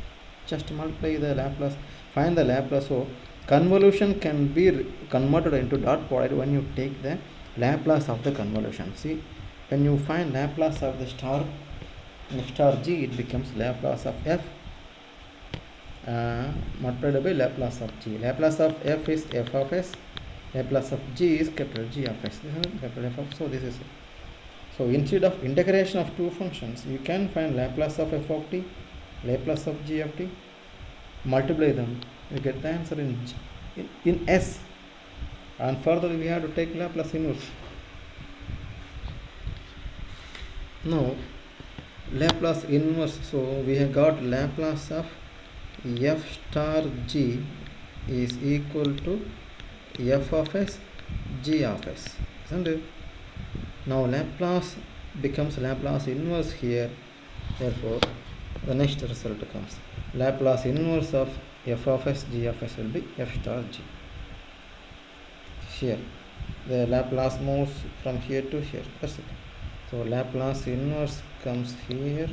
Speaker 1: Just multiply the Laplace, find the Laplace. So convolution can be converted into dot product when you take the Laplace of the convolution. See, when you find Laplace of the star g, it becomes Laplace of f multiplied by Laplace of g. Laplace of f is f of s, Laplace of g is capital G of s. This is capital F of, so this is it. So instead of integration of two functions, you can find Laplace of f of t, Laplace of g of t, multiply them, you get the answer in s, and further we have to take Laplace inverse. Now Laplace inverse, so we have got Laplace of f star g is equal to f of s, g of s, isn't it? Now Laplace becomes Laplace inverse here, therefore the next result comes Laplace inverse of f of s, g of s will be f star g. Here the Laplace moves from here to here, that's it. So Laplace inverse comes here,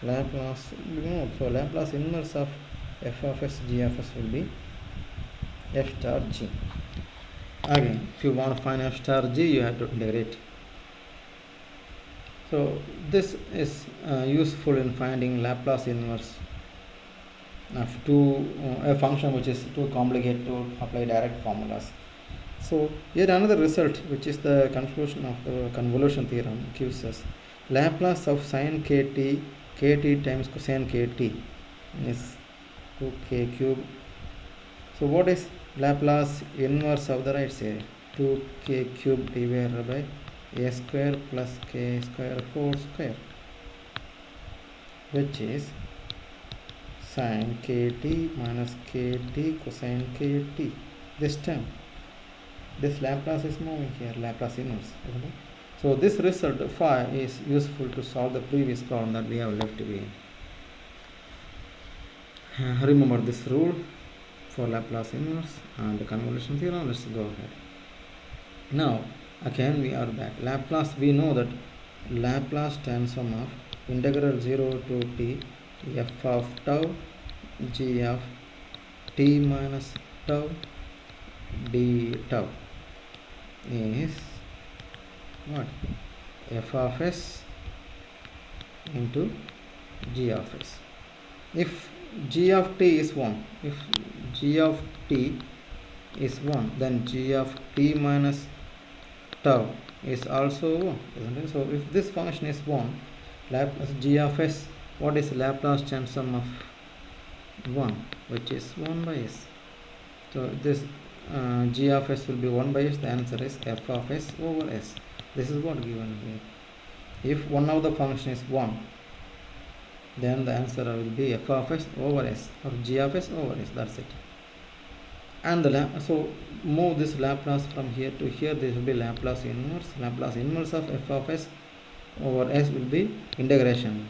Speaker 1: Laplace moves, so Laplace inverse of f of s, g of s will be f star g. Again, if you want to find f star g, you have to integrate. So this is useful in finding Laplace inverse of a function which is too complicated to apply direct formulas. So yet another result, which is the conclusion of the convolution theorem, gives us Laplace of sine kt times cosine kt is 2k cube. So what is Laplace inverse of the right side? 2k cube divided by a square plus k square whole square, which is sine kt minus kt cosine kt. This term, this Laplace is moving here, Laplace inverse, isn't it? So this result phi is useful to solve the previous problem that we have left behind. Remember this rule for Laplace inverse and the convolution theorem. Let's go ahead. Now again we are back. Laplace, we know that Laplace transform of integral 0 to t f of tau g of t minus tau d tau is what? F of s into g of s. If g of t is 1, if g of t is 1, then g of t minus tau is also 1, isn't it? So if this function is 1, Laplace g of s, what is Laplace transform of 1, which is 1 by s. So this g of s will be 1 by s. The answer is f of s over s. This is what given here. If one of the function is 1, then the answer will be f of s over s, or g of s over s. That's it. And so move this Laplace from here to here. This will be Laplace inverse. Laplace inverse of f of s over s will be integration.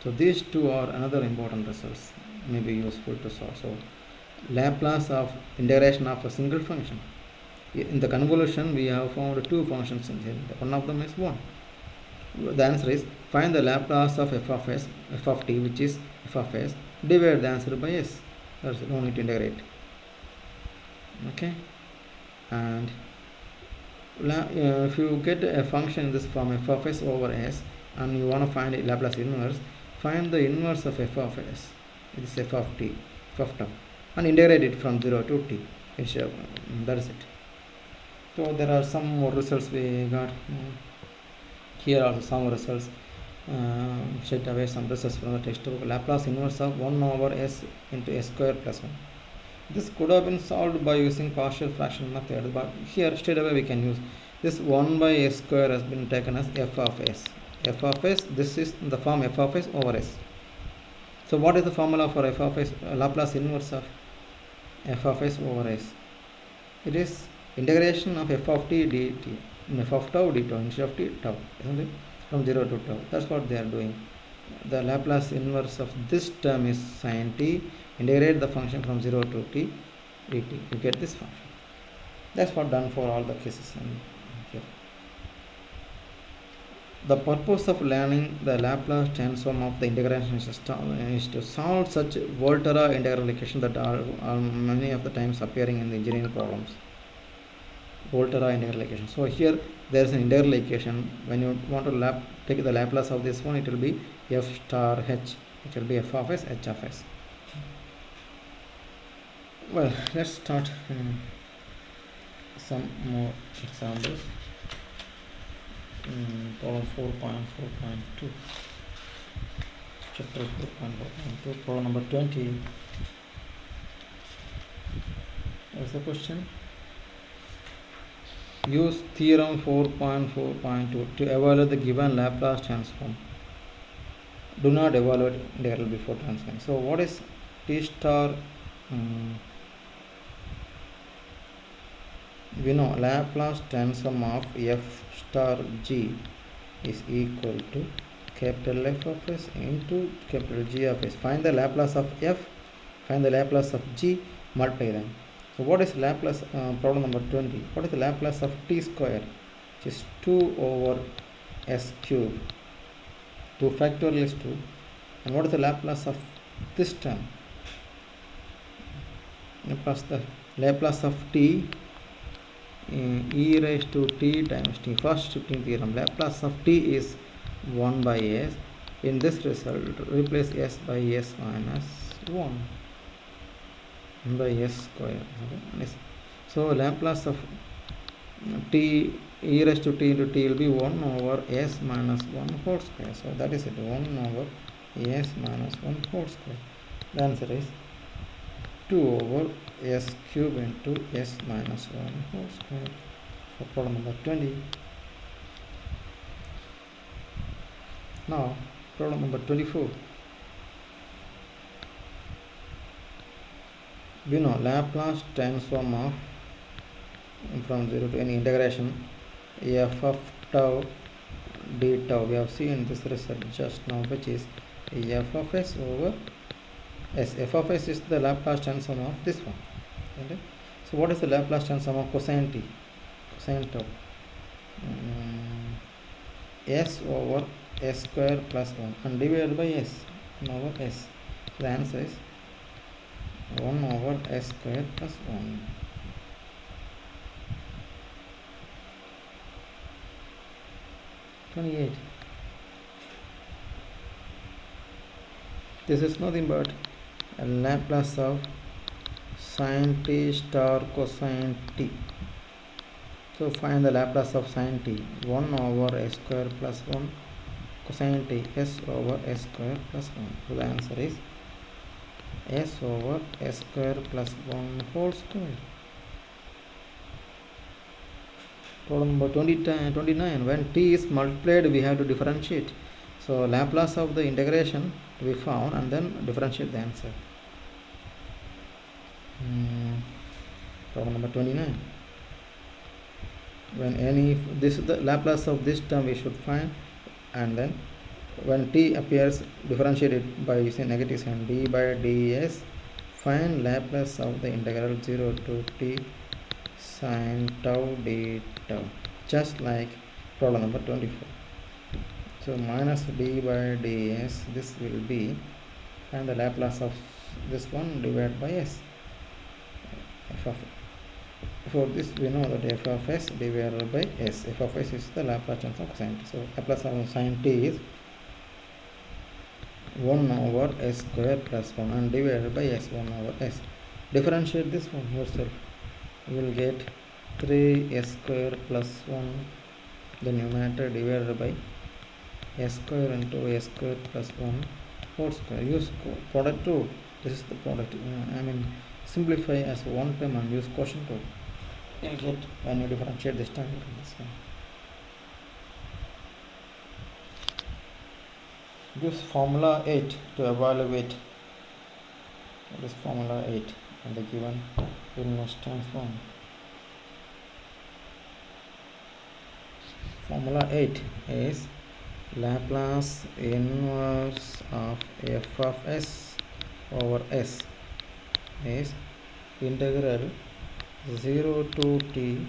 Speaker 1: So these two are another important results, may be useful to solve. So Laplace of integration of a single function. In the convolution we have found two functions in here. One of them is 1. The answer is find the Laplace of f of s, f of t, which is f of s, divide the answer by s. That's no need to integrate. Okay, and if you get a function in this form f of s over s and you want to find a Laplace inverse, find the inverse of f of s. It is f of t, f of tau, and integrate it from 0 to t. That is it. So there are some more results we got. Here are some results. Straight away some results from the textbook. Laplace inverse of 1 over s into s square plus 1. This could have been solved by using partial fraction method, but here straight away we can use this 1 by s square has been taken as f of s. F of s, this is in the form f of s over s. So what is the formula for f of s, Laplace inverse of f of s over s? It is integration of f of t dt, f of tau d tau, instead of t tau, isn't it? From 0 to tau. That's what they are doing. The Laplace inverse of this term is sin t. Integrate the function from 0 to t dt. You get this function. That's what done for all the cases here. The purpose of learning the Laplace transform of the integration system is to solve such Volterra integral equations that are many of the times appearing in the engineering problems. Volterra integral equation. So here there is an integral equation. When you want to take the Laplace of this one, it will be f star h, which will be f of s, h of s. Well, let's start some more examples. Problem 4.4.2, chapter 4.4.2, problem number 20. What's the question? Use theorem 4.4.2 to evaluate the given Laplace transform. Do not evaluate integral before transforming. So what is t star? We know Laplace transform of f star g is equal to capital F of s into capital G of s. Find the Laplace of f, find the Laplace of g, multiply them. So what is Laplace, problem number 20, what is the Laplace of t square, which is 2 over s cube, 2 factorial is 2, and what is the Laplace of this term? The Laplace of t, e raised to t times t, first shifting theorem. Laplace of t is 1 by s. In this result, replace s by s minus 1 by s square. Okay. So Laplace of t e raised to t into t will be 1 over s minus 1 whole square. So that is it, 1 over s minus 1 whole square. The answer is 2 over s cube into s minus 1 whole square. For problem number 20. Now problem number 24. We know Laplace transform of from 0 to any integration f of tau d tau. We have seen this result just now, which is f of s over s. F of s is the Laplace transform of this one. Okay. So what is the Laplace transform of cosine t? Cosine tau. S over s square plus 1 and divided by s, 1 over s. So the answer is 1 over s square plus 1. This is nothing but a Laplace of sin t star cosine t. So find the Laplace of sin t. 1 over s square plus 1 cosine t, s over s square plus 1. So the answer is s over s square plus 1 whole square. Problem number 29. When t is multiplied, we have to differentiate. So Laplace of the integration to be found and then differentiate the answer. Problem number 29. When this is the Laplace of this term we should find, and then when t appears, differentiate it by using negative sign. D by ds. Find Laplace of the integral 0 to t sin tau d tau, just like problem number 24. So minus d by ds, this will be, and the Laplace of this one divided by s. For this we know that f of s divided by s. F of s is the Laplace transform of cosine t. So Laplace of sin t is 1 over s square plus 1 and divided by s, 1 over s. Differentiate this one yourself. You will get 3s square plus 1, the numerator, divided by s square into s square plus 1 whole square. Use product rule. This is the product. Simplify as one term and use quotient rule. You will get, when you differentiate this term, this one. Use formula 8 to evaluate this formula 8 and the given inverse transform. Formula 8 is Laplace inverse of f of s over s is integral 0 to t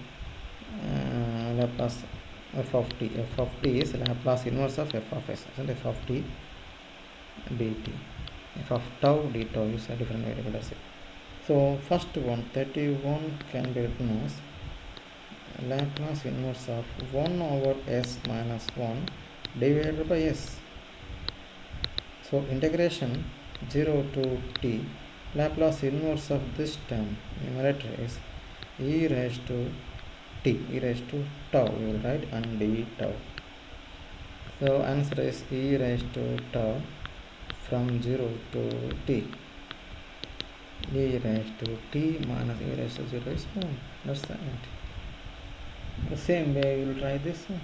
Speaker 1: Laplace f of t. F of t is Laplace inverse of f of s, and f of t dt. F of tau d tau is a different variable. That's it. So first one, 31, can be written as Laplace inverse of 1 over s minus 1 divided by s. So integration 0 to t, Laplace inverse of this term, numerator is e raised to t, e raised to tau, we will write, and d tau. So answer is e raised to tau from 0 to t. E raised to t minus e raised to 0 is 1. That's the end. The same way we will try this one.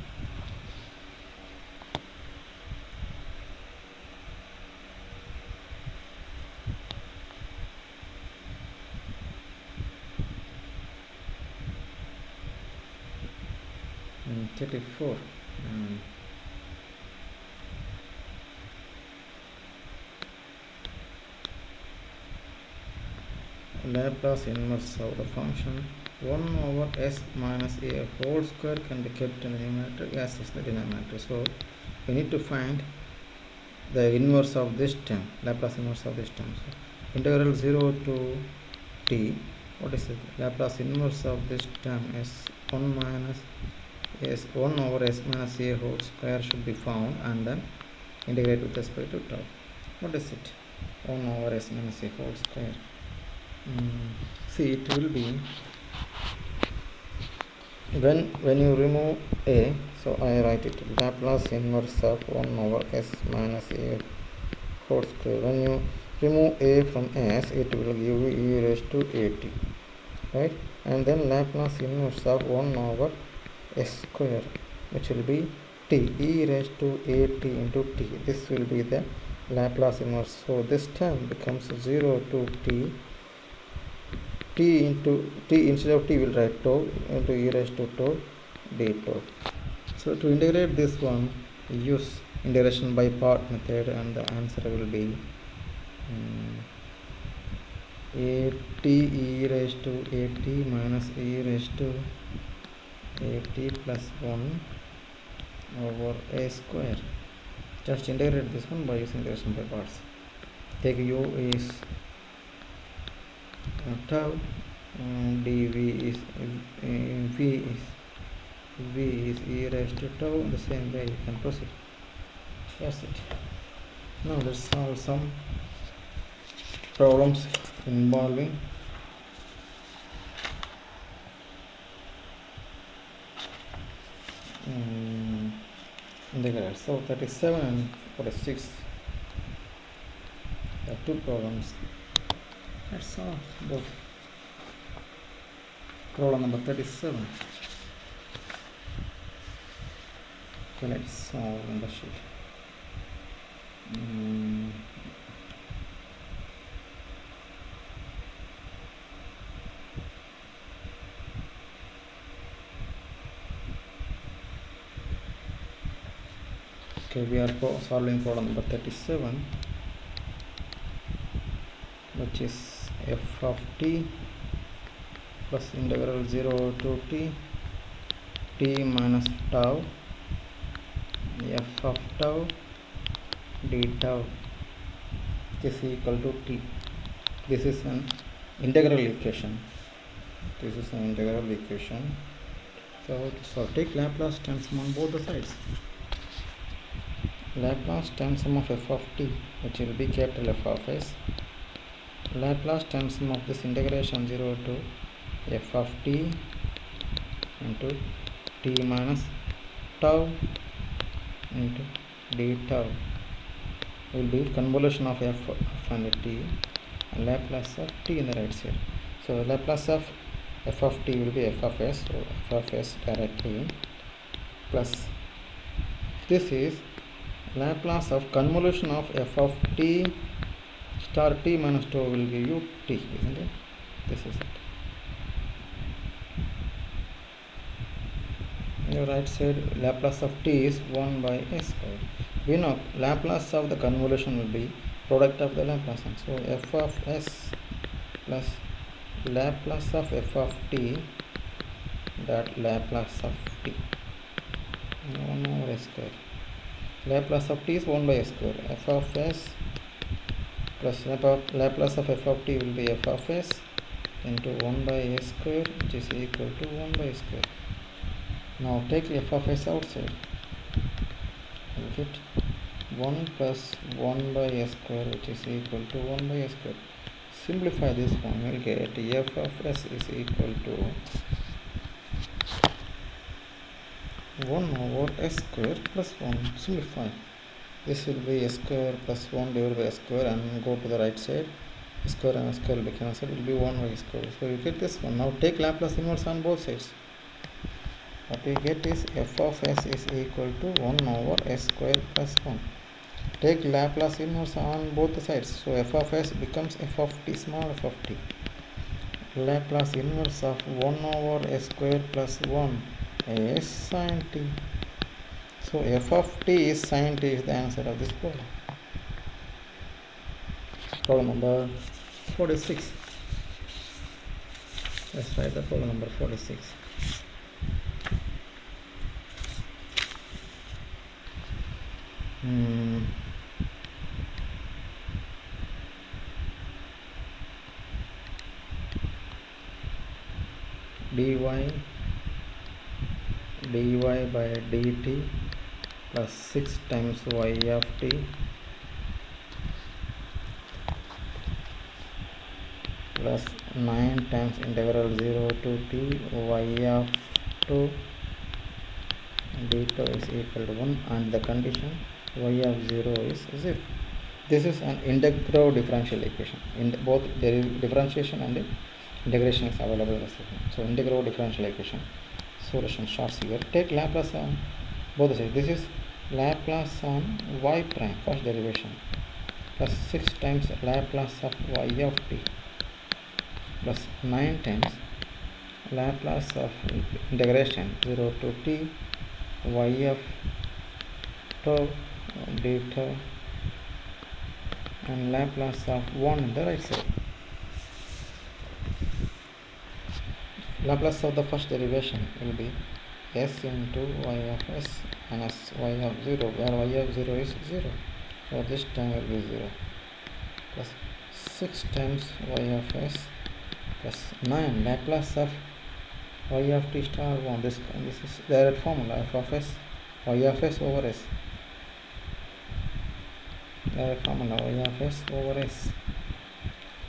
Speaker 1: And 34. Laplace inverse of the function 1 over s minus a whole square can be kept in the numerator, s is the denominator. So we need to find the inverse of this term, Laplace inverse of this term. So integral 0 to t, what is it? Laplace inverse of this term is 1 minus Yes, 1 over s minus a whole square should be found and then integrate with respect to tau. What is it? 1 over s minus a whole square. See, it will be when you remove a, so I write it Laplace inverse of 1 over s minus a whole square. When you remove a from s, it will give you e raised to at, right? And then Laplace inverse of 1 over s square, which will be t, e raised to at into t. This will be the Laplace inverse. So this term becomes 0 to t. T into t, instead of t will write tau into e raised to tau d tau. So to integrate this one, use integration by part method, and the answer will be at e raised to at minus e raised to at plus 1 over a square. Just integrate this one by using integration by parts. Take u is tau, dv is v is e raised to tau. The same way you can proceed. That's it. Now let's solve some problems involving integral. So 37 and 46. There are two problems. Let's solve both. Problem number 37. Okay, let's solve in the sheet. Okay, we are solving problem number 37, which is f of t plus integral 0 to t minus tau f of tau d tau is equal to t. This is an integral equation. So take Laplace transform on both the sides. Laplace transform of f of t, which will be capital F of s. Laplace transform of this integration 0 to f of t into t minus tau into d tau will be convolution of f and t, and Laplace of t in the right side. So Laplace of f of t will be f of s, so f of s directly, plus this is Laplace of convolution of f of t star t minus tau will give you t, isn't it? This is it. On your right side, Laplace of t is 1 by s square. We know Laplace of the convolution will be product of the Laplacian. So f of s plus Laplace of f of t dot Laplace of t 1 over s square. Laplace of t is 1 by s square. F of s plus Laplace of f of t will be f of s into 1 by s square, which is equal to 1 by s square. Now take f of s outside. You get 1 plus 1 by s square, which is equal to 1 by s square. Simplify this one, you will get f of s is equal to 1 over s square plus 1. Simplify. This will be s square plus 1 divided by s square, and go to the right side. S square and s square will be cancelled. It will be 1 by s square. So you get this one. Now take Laplace inverse on both sides. What we get is f of s is equal to 1 over s square plus 1. Take Laplace inverse on both the sides. So f of s becomes f of t, small f of t. Laplace inverse of 1 over s square plus 1 is sin t. So f of t is sin t is the answer of this problem. Problem number 46. Let's write the problem number 46. dy dy by dt plus 6 times y of t plus 9 times integral 0 to t y of 2 beta is equal to 1, and the condition y of 0 is 0. This is an integral differential equation. In both there is differentiation and integration is available in the system. So integral differential equation solution starts here. Take Laplace on both sides. This is Laplace on y prime, first derivation, plus 6 times Laplace of y of t plus 9 times Laplace of integration 0 to t y of tau beta and Laplace of 1 in the right side. Laplace of the first derivation will be s into y of s minus y of 0, where y of 0 is 0. So this term will be 0 plus 6 times y of s plus 9 Laplace of y of t star 1. This is direct formula, f of s, y of s over s. Direct formula, y of s over s.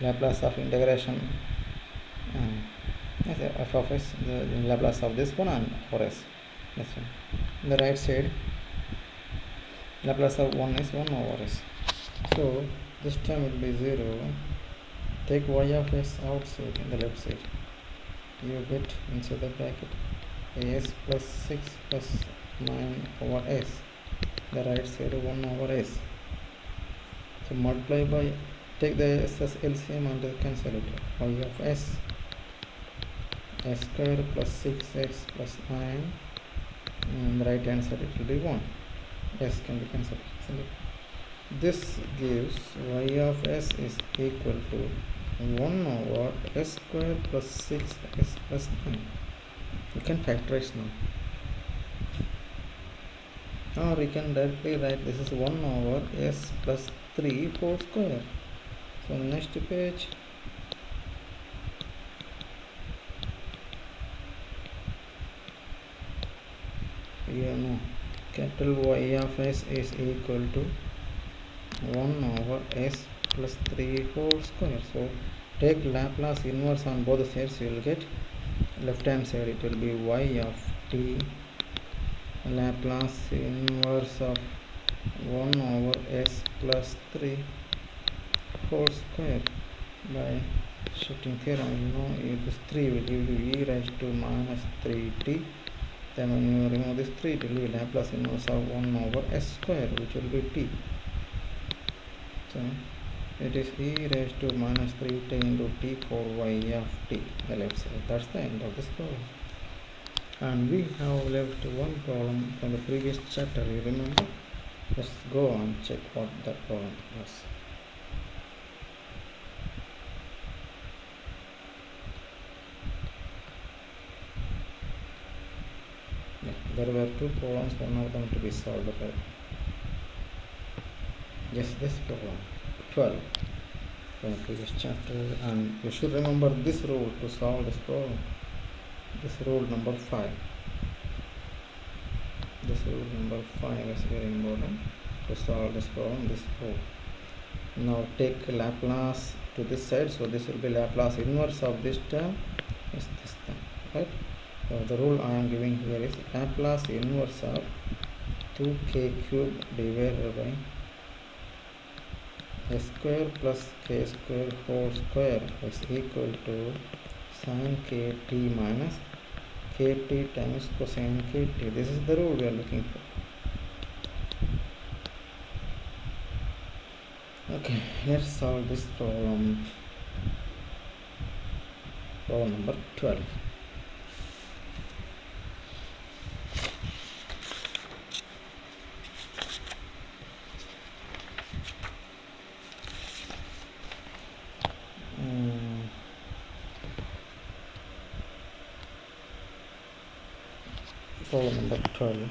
Speaker 1: Laplace of integration f of s, the Laplace of this one and over s. That's one. The right side, Laplace of 1 is 1 over s. So this term will be 0. Take y of s outside in the left side. You get inside the bracket as plus 6 plus 9 over s. The right side 1 over s. So multiply by, take the s as LCM and cancel it. Y of s square plus 6x plus 9, and the right hand side it will be 1. S can be cancelled. This gives y of s is equal to 1 over s square plus 6s plus 9. You can factorize now. Or you can directly write this is 1 over s plus 3 whole square. So next page, you know, capital Y of s is equal to 1 over s plus 3 whole square. So take Laplace inverse on both sides, you will get left hand side it will be y of t Laplace inverse of 1 over s plus 3 whole square. By shifting theorem, you know, this 3 will give you e raised to minus 3t. Then when you remove this 3, it will be Laplace inverse of 1 over s square, which will be t. So it is e raised to minus 3t into t for y of t, the left side. That's the end of this problem. And we have left one problem from the previous chapter, you remember? Let's go and check what that problem was. There were two problems, one of them to be solved by just this problem 12 from the previous chapter, and you should remember this rule to solve this problem. This rule number 5. This rule number 5 is very important to solve this problem. This rule. Now take Laplace to this side, so this will be Laplace inverse of this term is this term, right? So the rule I am giving here is Laplace inverse of 2k cube divided by s square plus k square whole square is equal to sin kt minus kt times cosine kt. This is the rule we are looking for. Okay, let's solve this problem. Problem number 12. Problem number 12.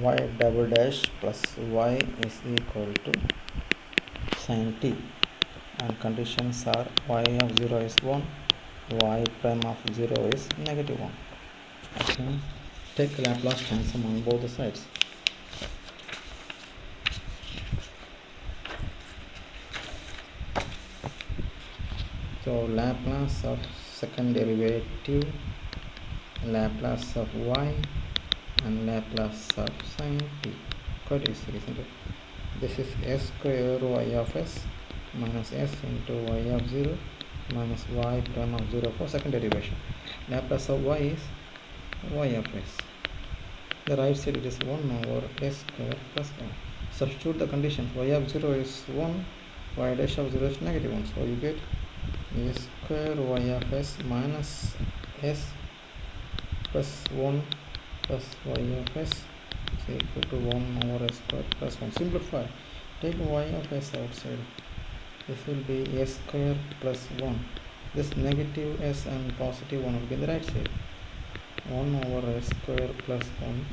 Speaker 1: Y double dash plus y is equal to sin t, and conditions are y of 0 is 1, y prime of 0 is negative 1. Okay, take Laplace transform on both the sides. So Laplace of second derivative, Laplace of y, and Laplace of sin t. Quite easy, isn't it? This is s square y of s minus s into y of 0 minus y prime of 0 for second derivation. Laplace of y is y of s. The right side it is 1 over s square plus 1. Substitute the conditions. Y of 0 is 1, y dash of 0 is negative 1. So you get s square y of s minus s plus 1 plus y of s is equal to 1 over s square plus 1. Simplify. Take y of s outside. This will be s square plus 1. This negative s and positive 1 will be the right side. 1 over s square plus 1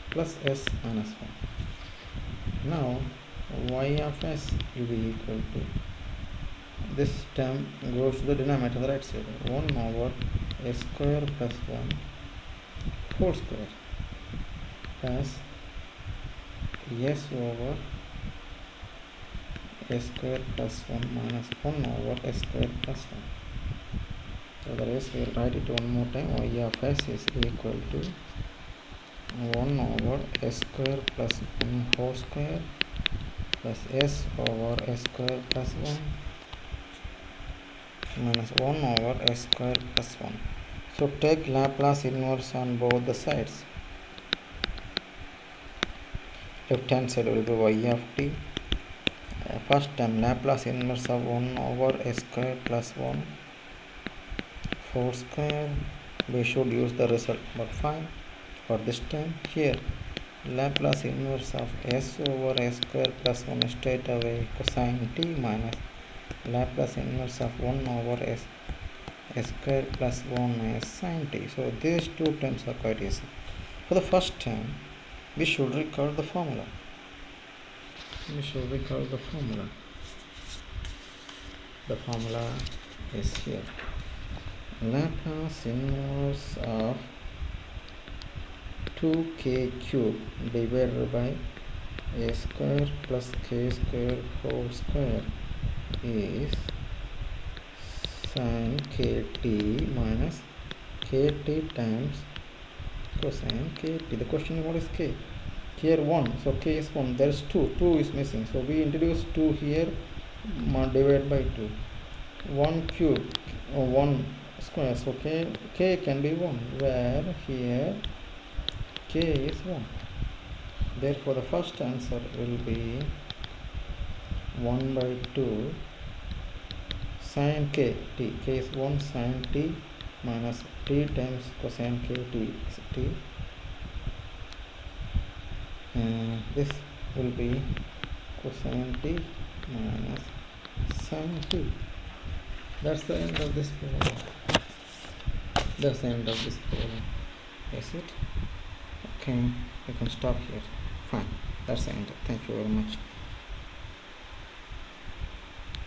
Speaker 1: plus s minus 1. Now y of s will be equal to, this term goes to the denominator on the right side, 1 over s square plus 1 whole square plus s over s square plus 1 minus 1 over s square plus 1. So the rest we will write it one more time. Y of s is equal to 1 over s square plus 1 whole square plus s over s square plus 1 minus 1 over s square plus 1. So take Laplace inverse on both the sides. Left hand side will be y of t. First term Laplace inverse of 1 over s square plus 1 4 square. We should use the result, but fine. For this time here, Laplace inverse of s over s square plus 1 straight away cosine t minus Laplace inverse of 1 over s square plus 1 is sine t. So these two terms are quite easy. For the first term, we should recall the formula. The formula is here. Laplace inverse of 2k cube divided by a square plus k square whole square is sin kt minus kt times cosine kt. The question is what is k? Here 1, so k is 1. There is 2 is missing, so we introduce 2 here, divided by 2. 1 cube or 1 square, so k can be 1, where here k is 1. Therefore the first answer will be 1 by 2 sin k t. K is 1 sin t minus t times cosine kt is t. This will be cosine t minus sin t. That's the end of this problem. That's it. Okay, you can stop here. Fine. That's the end. Thank you very much.